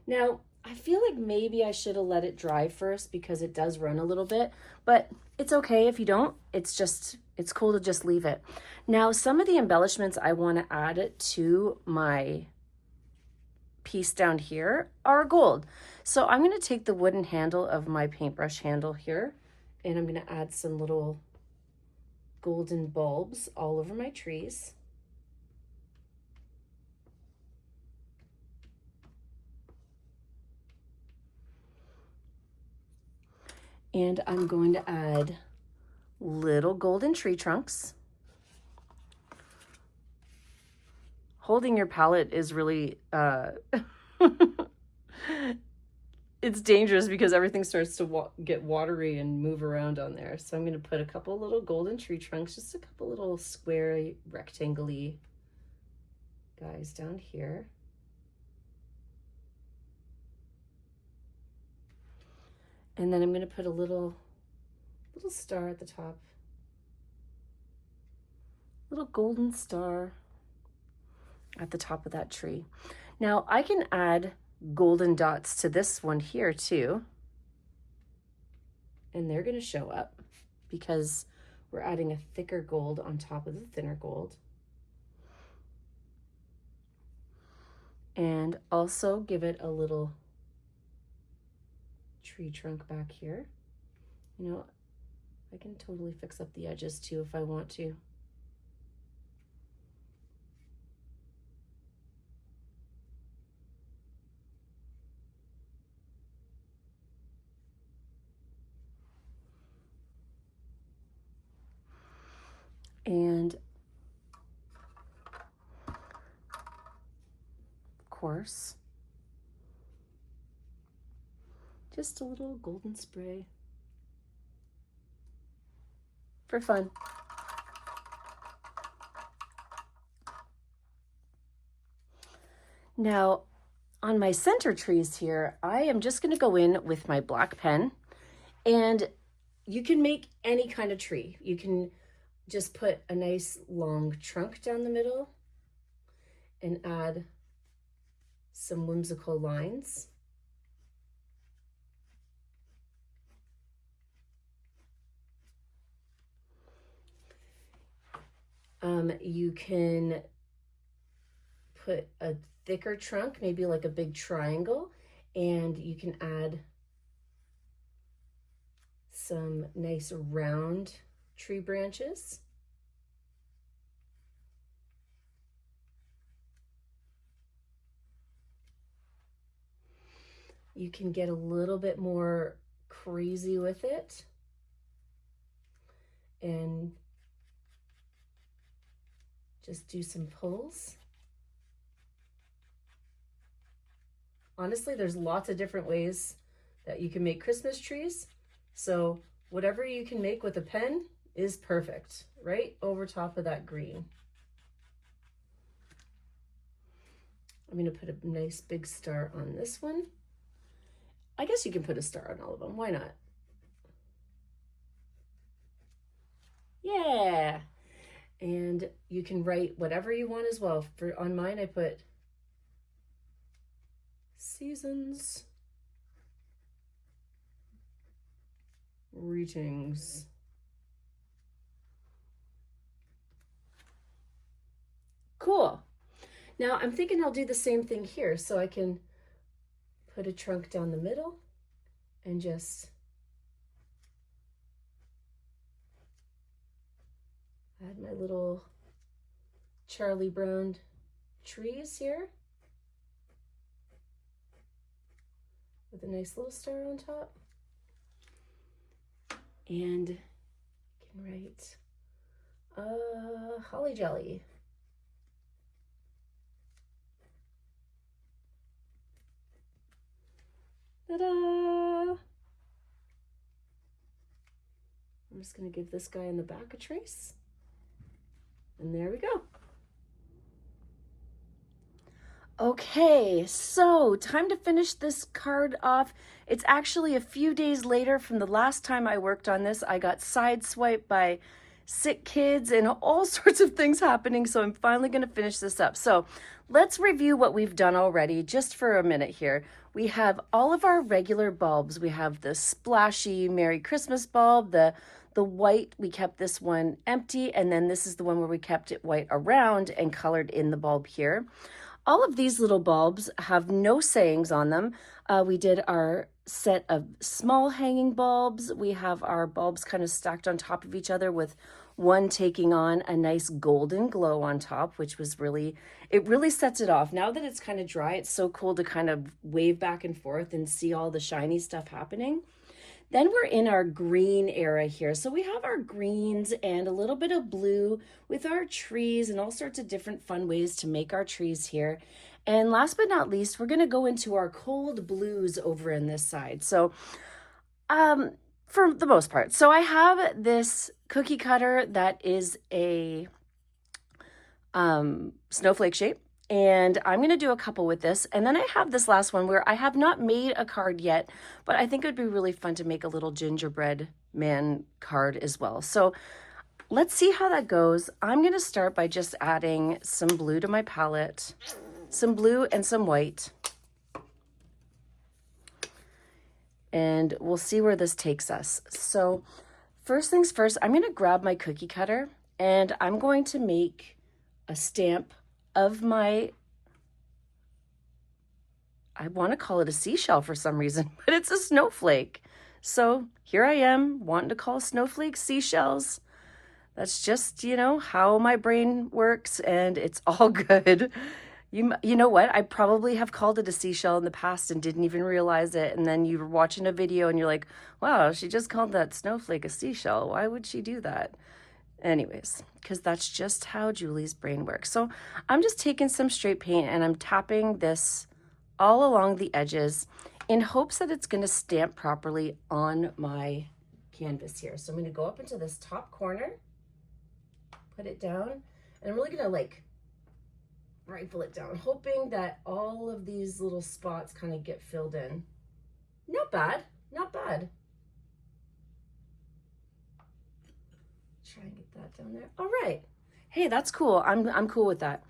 Now, I feel like maybe I should have let it dry first because it does run a little bit, but it's okay if you don't. It's cool to just leave it. Now, some of the embellishments I want to add to my piece down here are gold. So I'm going to take the wooden handle of my paintbrush handle here, and I'm going to add some little golden bulbs all over my trees. And I'm going to add little golden tree trunks. Holding your palette is really, it's dangerous because everything starts to get watery and move around on there. So I'm going to put a couple little golden tree trunks, just a couple little square rectangle-y guys down here. And then I'm going to put a little star at the top. Little golden star at the top of that tree. Now I can add golden dots to this one here too. And they're going to show up because we're adding a thicker gold on top of the thinner gold. And also give it a little tree trunk back here. I can totally fix up the edges too if I want to. And of course, just a little golden spray for fun. Now, on my center trees here, I am just going to go in with my black pen, and you can make any kind of tree. You can just put a nice long trunk down the middle and add some whimsical lines. You can put a thicker trunk, maybe like a big triangle, and you can add some nice round tree branches. You can get a little bit more crazy with it and just do some pulls. Honestly, there's lots of different ways that you can make Christmas trees. So whatever you can make with a pen is perfect, right over top of that green. I'm going to put a nice big star on this one. I guess you can put a star on all of them. Why not? Yeah. And you can write whatever you want as well. On mine, I put seasons, greetings. Cool. Now I'm thinking I'll do the same thing here, so I can put a trunk down the middle and just add my little Charlie Brown trees here with a nice little star on top. And you can write holly jolly. Ta-da! I'm just going to give this guy in the back a trace. And there we go. Okay, so time to finish this card off. It's actually a few days later from the last time I worked on this. I got sideswiped by sick kids and all sorts of things happening, so I'm finally going to finish this up. So let's review what we've done already just for a minute here. We have all of our regular bulbs. We have the splashy Merry Christmas bulb, the white, we kept this one empty, and then this is the one where we kept it white around and colored in the bulb here. All of these little bulbs have no sayings on them. We did our set of small hanging bulbs. We have our bulbs kind of stacked on top of each other with one taking on a nice golden glow on top, which was it really sets it off. Now that it's kind of dry, it's so cool to kind of wave back and forth and see all the shiny stuff happening. Then we're in our green era here. So we have our greens and a little bit of blue with our trees and all sorts of different fun ways to make our trees here. And last but not least, we're going to go into our cold blues over in this side. So for the most part, so I have this cookie cutter that is a snowflake shape. And I'm going to do a couple with this. And then I have this last one where I have not made a card yet, but I think it would be really fun to make a little gingerbread man card as well. So let's see how that goes. I'm going to start by just adding some blue to my palette, some blue and some white. And we'll see where this takes us. So first things first, I'm going to grab my cookie cutter and I'm going to make a stamp of my, I want to call it a seashell for some reason, but it's a snowflake. So here I am wanting to call snowflakes seashells. That's just, how my brain works, and it's all good. You know what? I probably have called it a seashell in the past and didn't even realize it. And then you were watching a video and you're like, wow, she just called that snowflake a seashell. Why would she do that? Anyways, because that's just how Julie's brain works. So I'm just taking some straight paint and I'm tapping this all along the edges in hopes that it's going to stamp properly on my canvas here. So I'm going to go up into this top corner, put it down, and I'm really going to rifle it down, hoping that all of these little spots kind of get filled in. Not bad, not bad. Try and get that down there. All right. Hey, that's cool. I'm cool with that.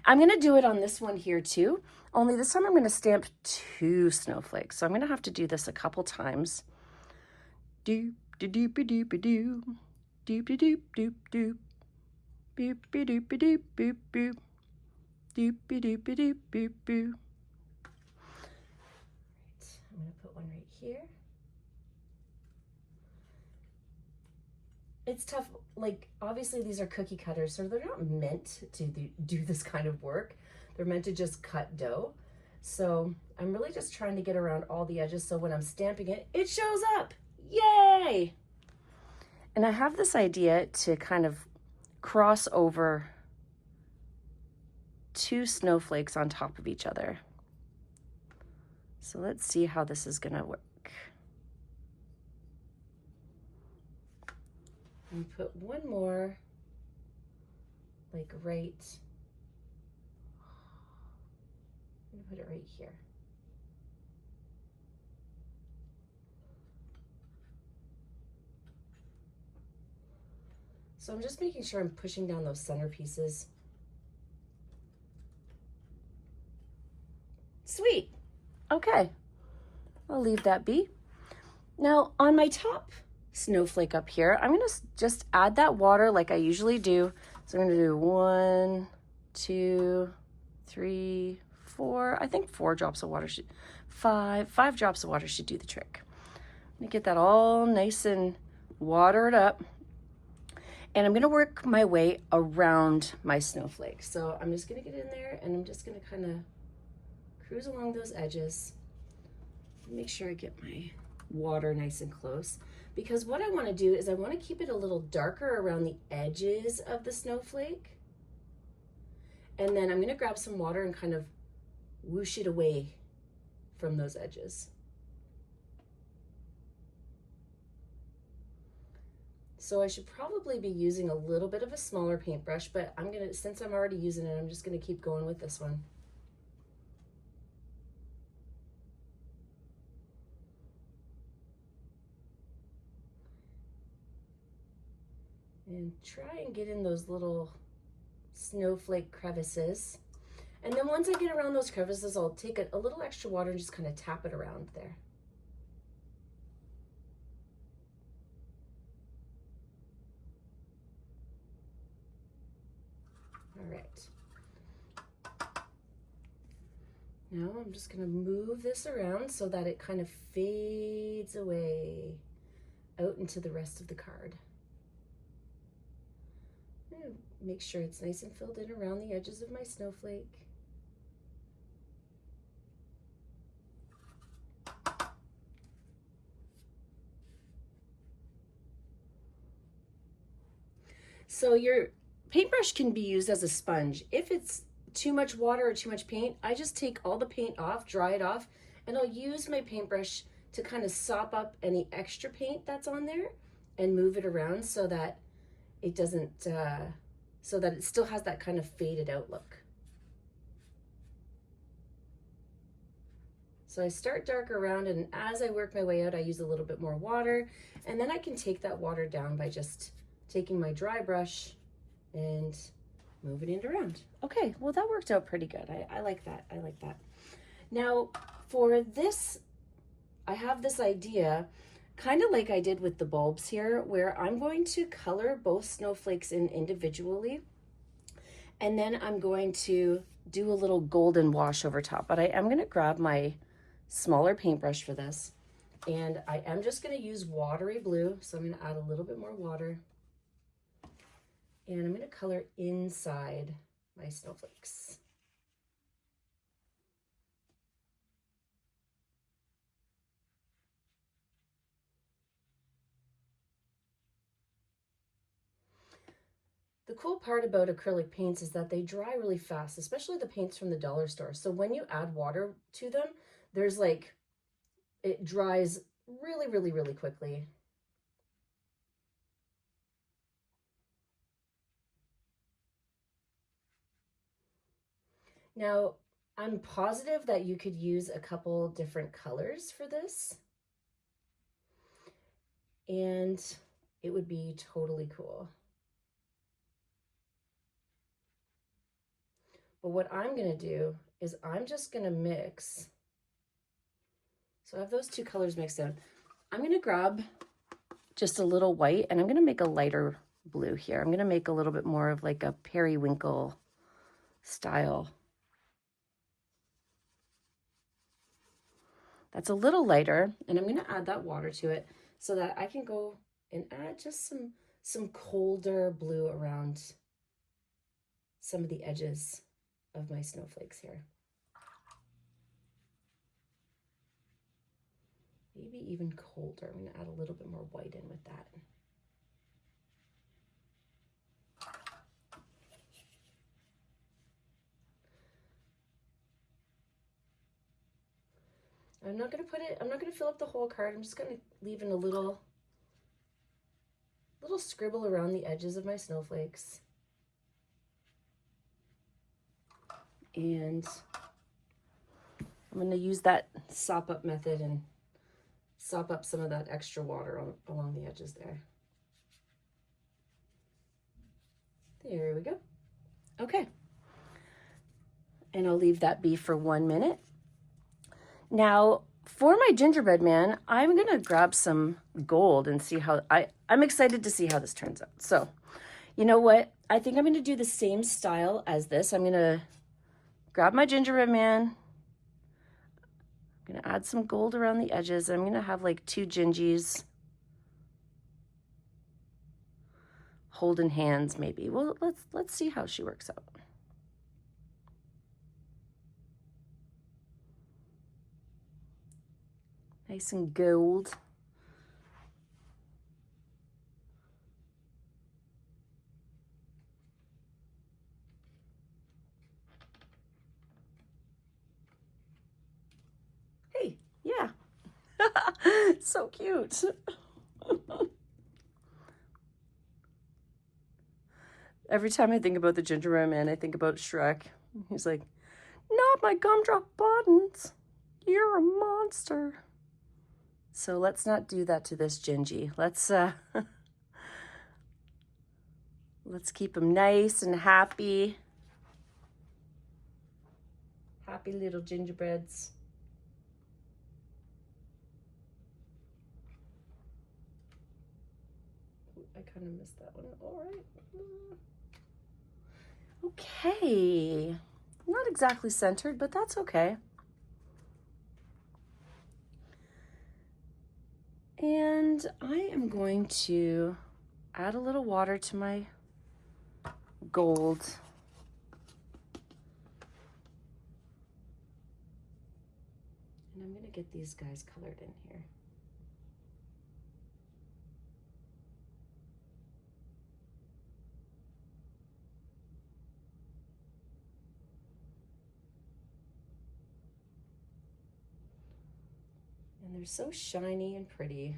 I'm going to do it on this one here too. Only this time I'm going to stamp 2 snowflakes. So I'm going to have to do this a couple times. Doop, doop, doop, doop, doop, doop, doop, doop, doop. Boop doop doop boop boop. Doop doop doop boop boop. Right, I'm gonna put one right here. It's tough, like obviously these are cookie cutters, so they're not meant to do this kind of work. They're meant to just cut dough. So I'm really just trying to get around all the edges so when I'm stamping it, it shows up. Yay! And I have this idea to kind of cross over two snowflakes on top of each other. So let's see how this is gonna work. And put one more, like right, I'm gonna put it right here. So I'm just making sure I'm pushing down those center pieces. Sweet. Okay, I'll leave that be. Now on my top snowflake up here, I'm gonna just add that water like I usually do. So I'm gonna do 1, 2, 3, 4. I think 4 drops of water should, 5 drops of water should do the trick. Let me get that all nice and watered up. And I'm gonna work my way around my snowflake. So I'm just gonna get in there and I'm just gonna kind of cruise along those edges. Make sure I get my water nice and close, because what I want to do is I want to keep it a little darker around the edges of the snowflake. And then I'm going to grab some water and kind of whoosh it away from those edges. So I should probably be using a little bit of a smaller paintbrush, but I'm gonna, since I'm already using it, I'm just gonna keep going with this one. And try and get in those little snowflake crevices. And then once I get around those crevices, I'll take a little extra water and just kind of tap it around there. All right. Now I'm just gonna move this around so that it kind of fades away out into the rest of the card. Make sure it's nice and filled in around the edges of my snowflake. So your paintbrush can be used as a sponge. If it's too much water or too much paint, I just take all the paint off, dry it off, and I'll use my paintbrush to kind of sop up any extra paint that's on there and move it around so that it doesn't, so that it still has that kind of faded out look. So I start dark around, and as I work my way out, I use a little bit more water, and then I can take that water down by just taking my dry brush and moving it around. Okay, well that worked out pretty good. I like that, I like that. Now for this, I have this idea, kind of like I did with the bulbs here, where I'm going to color both snowflakes in individually, and then I'm going to do a little golden wash over top. But I am gonna grab my smaller paintbrush for this, and I am just gonna use watery blue, so I'm gonna add a little bit more water. And I'm gonna color inside my snowflakes. The cool part about acrylic paints is that they dry really fast, especially the paints from the dollar store. So when you add water to them, there's like, it dries really, really, really quickly. Now, I'm positive that you could use a couple different colors for this, and it would be totally cool. But what I'm gonna do is I'm just gonna mix. So I have those two colors mixed in. I'm gonna grab just a little white, and I'm gonna make a lighter blue here. I'm going to make a little bit more of like a periwinkle style. That's a little lighter, and I'm going to add that water to it so that I can go and add just some colder blue around some of the edges of my snowflakes here. Maybe even colder. I'm going to add a little bit more white in with that. I'm not going to fill up the whole card. I'm just going to leave in a little scribble around the edges of my snowflakes. And I'm going to use that sop up method and sop up some of that extra water along the edges there. There we go. Okay. And I'll leave that be for 1 minute. Now, for my gingerbread man, I'm going to grab some gold and see how, I'm excited to see how this turns out. So, you know what? I think I'm going to do the same style as this. I'm going to grab my gingerbread man. I'm going to add some gold around the edges. I'm going to have like 2 gingies holding hands maybe. Well, let's see how she works out. Nice and gold. Hey, yeah. So cute. Every time I think about the gingerbread man, I think about Shrek. He's like, not my gumdrop buttons. You're a monster. So let's not do that to this Gingy. Let's keep him nice and happy. Happy little gingerbreads. I kind of missed that one. All right. Okay. Not exactly centered, but that's okay. And I am going to add a little water to my gold. And I'm going to get these guys colored in here. And they're so shiny and pretty.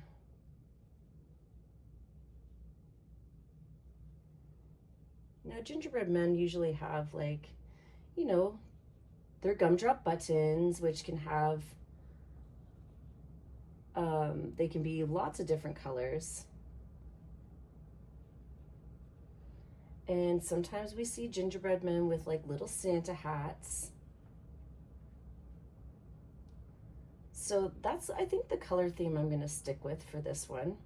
Now, gingerbread men usually have, like, you know, their gumdrop buttons, which can have, they can be lots of different colors. And sometimes we see gingerbread men with like little Santa hats. So that's, I think, the color theme I'm going to stick with for this one.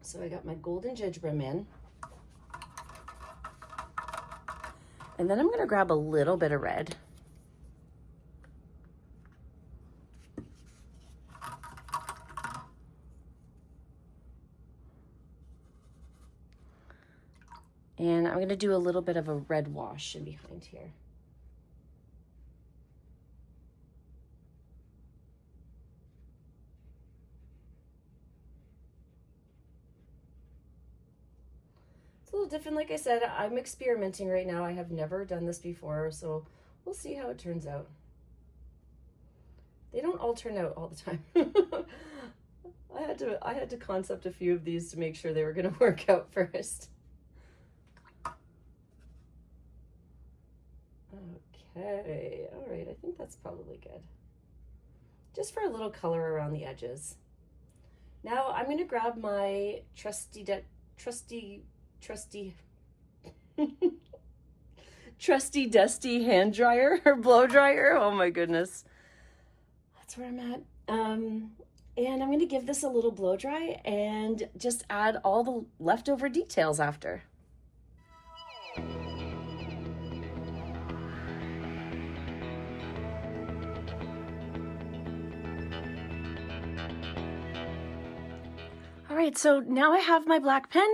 So I got my golden gingerbread man. And then I'm going to grab a little bit of red. And I'm going to do a little bit of a red wash in behind here. It's a little different. Like I said, I'm experimenting right now. I have never done this before, so we'll see how it turns out. They don't all turn out all the time. I had to concept a few of these to make sure they were going to work out first. Okay, all right, I think that's probably good. Just for a little color around the edges. Now I'm going to grab my trusty dusty hand dryer or blow dryer. Oh my goodness. That's where I'm at. And I'm going to give this a little blow dry and just add all the leftover details after. All right, so now I have my black pen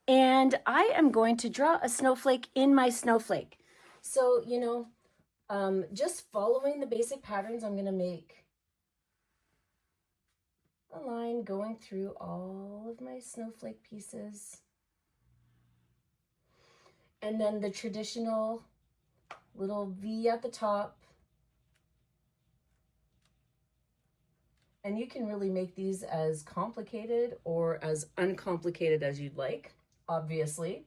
and I am going to draw a snowflake in my snowflake. So, you know, just following the basic patterns, I'm going to make a line going through all of my snowflake pieces. And then the traditional little V at the top. And you can really make these as complicated or as uncomplicated as you'd like, obviously.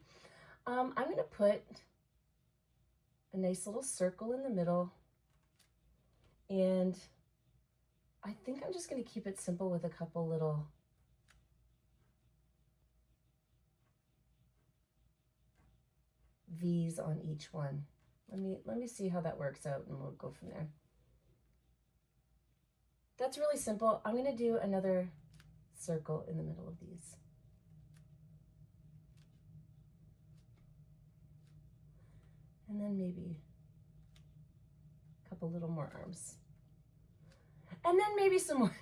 I'm going to put a nice little circle in the middle. And I think I'm just going to keep it simple with a couple little V's on each one. Let me see how that works out and we'll go from there. That's really simple. I'm going to do another circle in the middle of these. And then maybe a couple little more arms. And then maybe some more.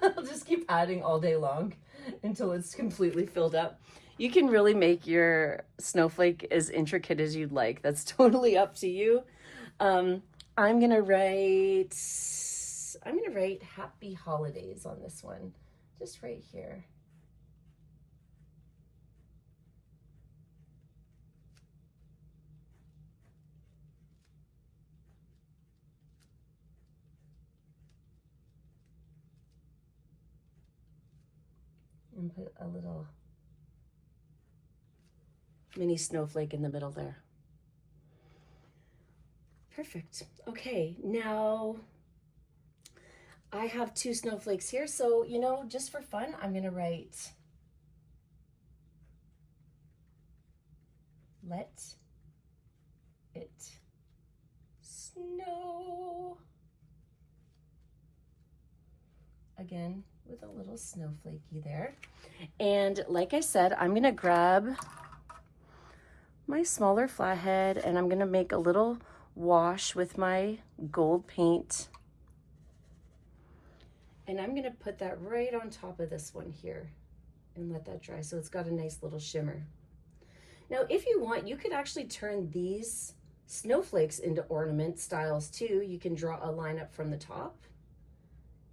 I'll just keep adding all day long until it's completely filled up. You can really make your snowflake as intricate as you'd like. That's totally up to you. I'm gonna write happy holidays on this one, just right here. And put a little mini snowflake in the middle there. Perfect. Okay, now I have two snowflakes here, so, you know, just for fun, I'm going to write let it snow. Again, with a little snowflakey there. And like I said, I'm going to grab my smaller flathead and I'm going to make a little wash with my gold paint. And I'm going to put that right on top of this one here and let that dry so it's got a nice little shimmer. Now, if you want, you could actually turn these snowflakes into ornament styles too. You can draw a line up from the top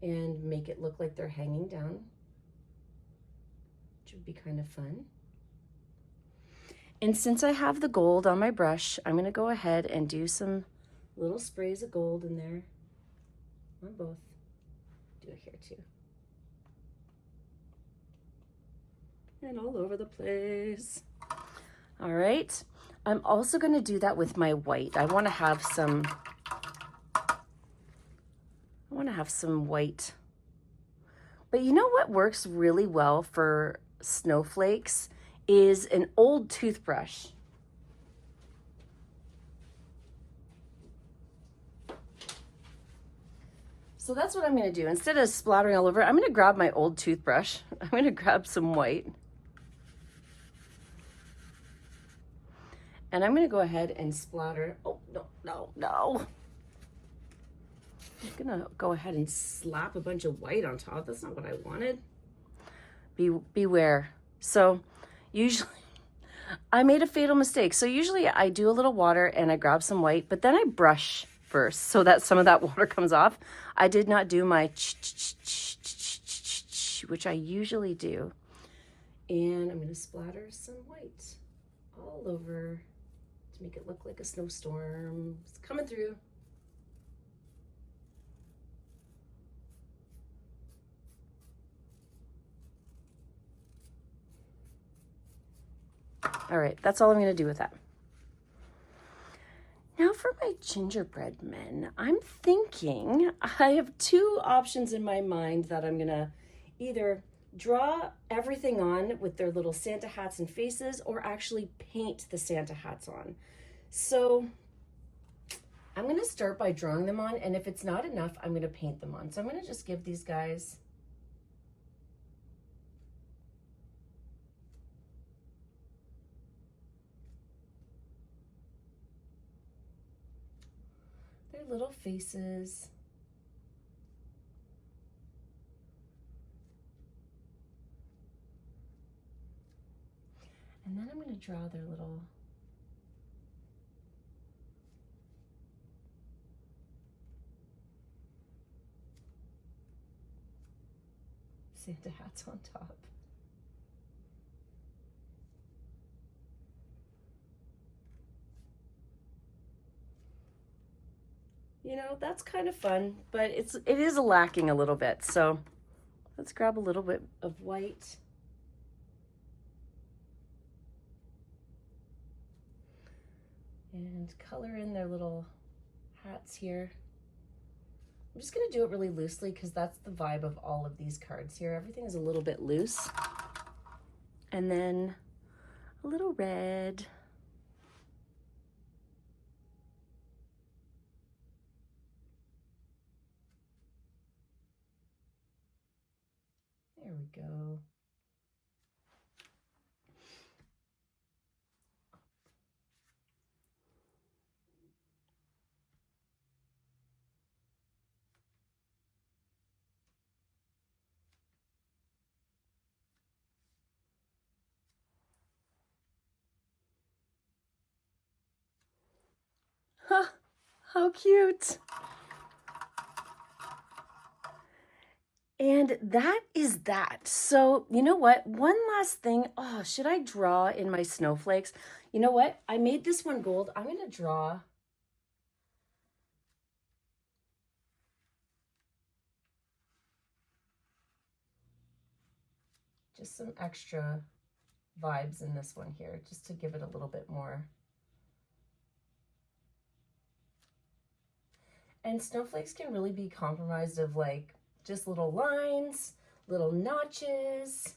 and make it look like they're hanging down, which would be kind of fun. And since I have the gold on my brush, I'm going to go ahead and do some little sprays of gold in there on both. Do it here too. And all over the place. All right. I'm also going to do that with my white. I want to have some white. But you know what works really well for snowflakes is an old toothbrush. So that's what I'm going to do. Instead of splattering all over, I'm going to grab my old toothbrush. I'm going to grab some white. And I'm going to go ahead and splatter. Oh, no. I'm going to go ahead and slap a bunch of white on top. That's not what I wanted. Beware. So usually I made a fatal mistake. So usually I do a little water and I grab some white, but then I brush first so that some of that water comes off. I did not do my which I usually do. And I'm going to splatter some white all over to make it look like a snowstorm. It's coming through. All right, that's all I'm going to do with that. Now for my gingerbread men, I'm thinking I have two options in my mind that I'm going to either draw everything on with their little Santa hats and faces or actually paint the Santa hats on. So I'm going to start by drawing them on, and if it's not enough, I'm going to paint them on. So I'm going to just give these guys their little faces. And then I'm going to draw their little Santa hats on top. You know, that's kind of fun, but it is lacking a little bit. So let's grab a little bit of white. And color in their little hats here. I'm just gonna do it really loosely because that's the vibe of all of these cards here. Everything is a little bit loose. And then a little red. There we go. Huh, how cute. And that is that. So, you know what? One last thing. Oh, should I draw in my snowflakes? You know what? I made this one gold. I'm going to draw just some extra vibes in this one here, just to give it a little bit more. And snowflakes can really be comprised of like just little lines, little notches.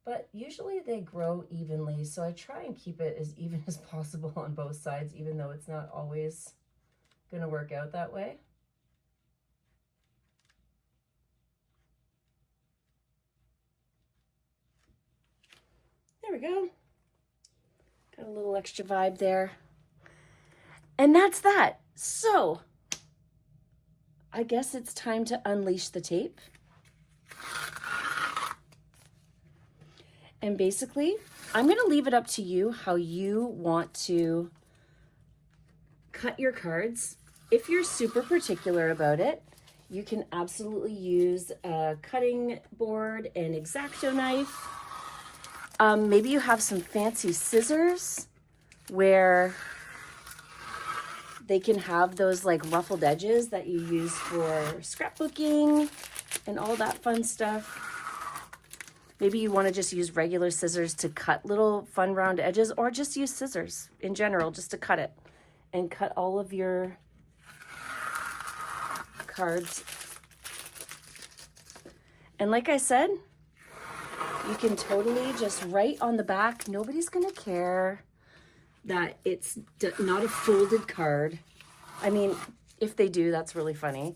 But usually they grow evenly, so I try and keep it as even as possible on both sides, even though it's not always going to work out that way. There we go. Got a little extra vibe there. And that's that. So I guess it's time to unleash the tape. And basically, I'm going to leave it up to you how you want to cut your cards. If you're super particular about it, you can absolutely use a cutting board, an X-Acto knife. Maybe you have some fancy scissors where they can have those like ruffled edges that you use for scrapbooking and all that fun stuff. Maybe you want to just use regular scissors to cut little fun round edges, or just use scissors in general just to cut it and cut all of your cards. And like I said, you can totally just write on the back. Nobody's going to care that it's not a folded card. I mean, if they do, that's really funny.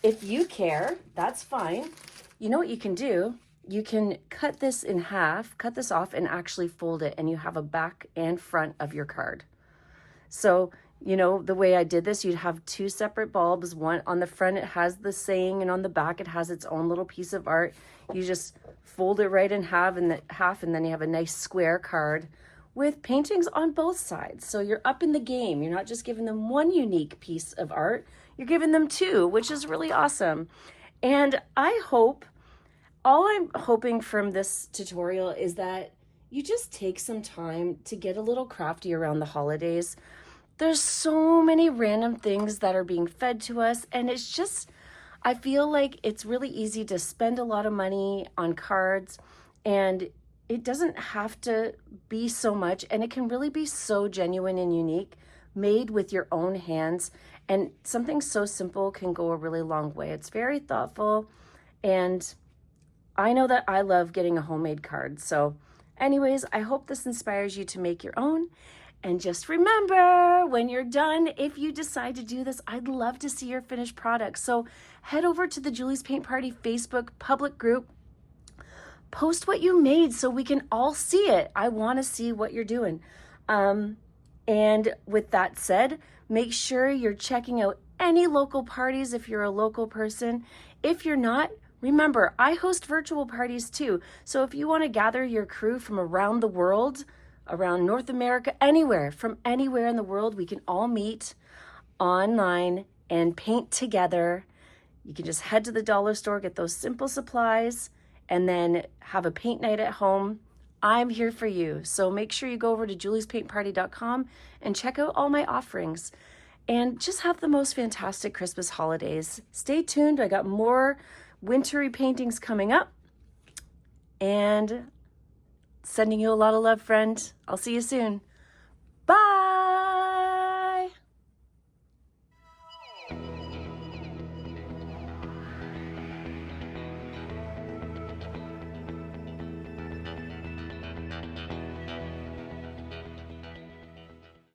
If you care, that's fine. You know what you can do? You can cut this in half, cut this off and actually fold it, and you have a back and front of your card. So, you know, the way I did this, you'd have two separate bulbs. One on the front, it has the saying, and on the back, it has its own little piece of art. You just fold it right in half, and then you have a nice square card with paintings on both sides. So you're up in the game. You're not just giving them one unique piece of art, you're giving them two, which is really awesome. And all I'm hoping from this tutorial is that you just take some time to get a little crafty around the holidays. There's so many random things that are being fed to us, and it's just, I feel like it's really easy to spend a lot of money on cards, and it doesn't have to be so much, and it can really be so genuine and unique, made with your own hands, and something so simple can go a really long way. It's very thoughtful, and I know that I love getting a homemade card. So anyways, I hope this inspires you to make your own. And just remember, when you're done, if you decide to do this, I'd love to see your finished product. So head over to the Julie's Paint Party Facebook public group. Post what you made so we can all see it. I want to see what you're doing. And with that said, make sure you're checking out any local parties if you're a local person. If you're not, remember, I host virtual parties too. So if you want to gather your crew from around the world, around North America, anywhere, from anywhere in the world, we can all meet online and paint together. You can just head to the dollar store, get those simple supplies, and then have a paint night at home. I'm here for you. So make sure you go over to juliespaintparty.com and check out all my offerings. And just have the most fantastic Christmas holidays. Stay tuned. I got more wintry paintings coming up. And sending you a lot of love, friend. I'll see you soon.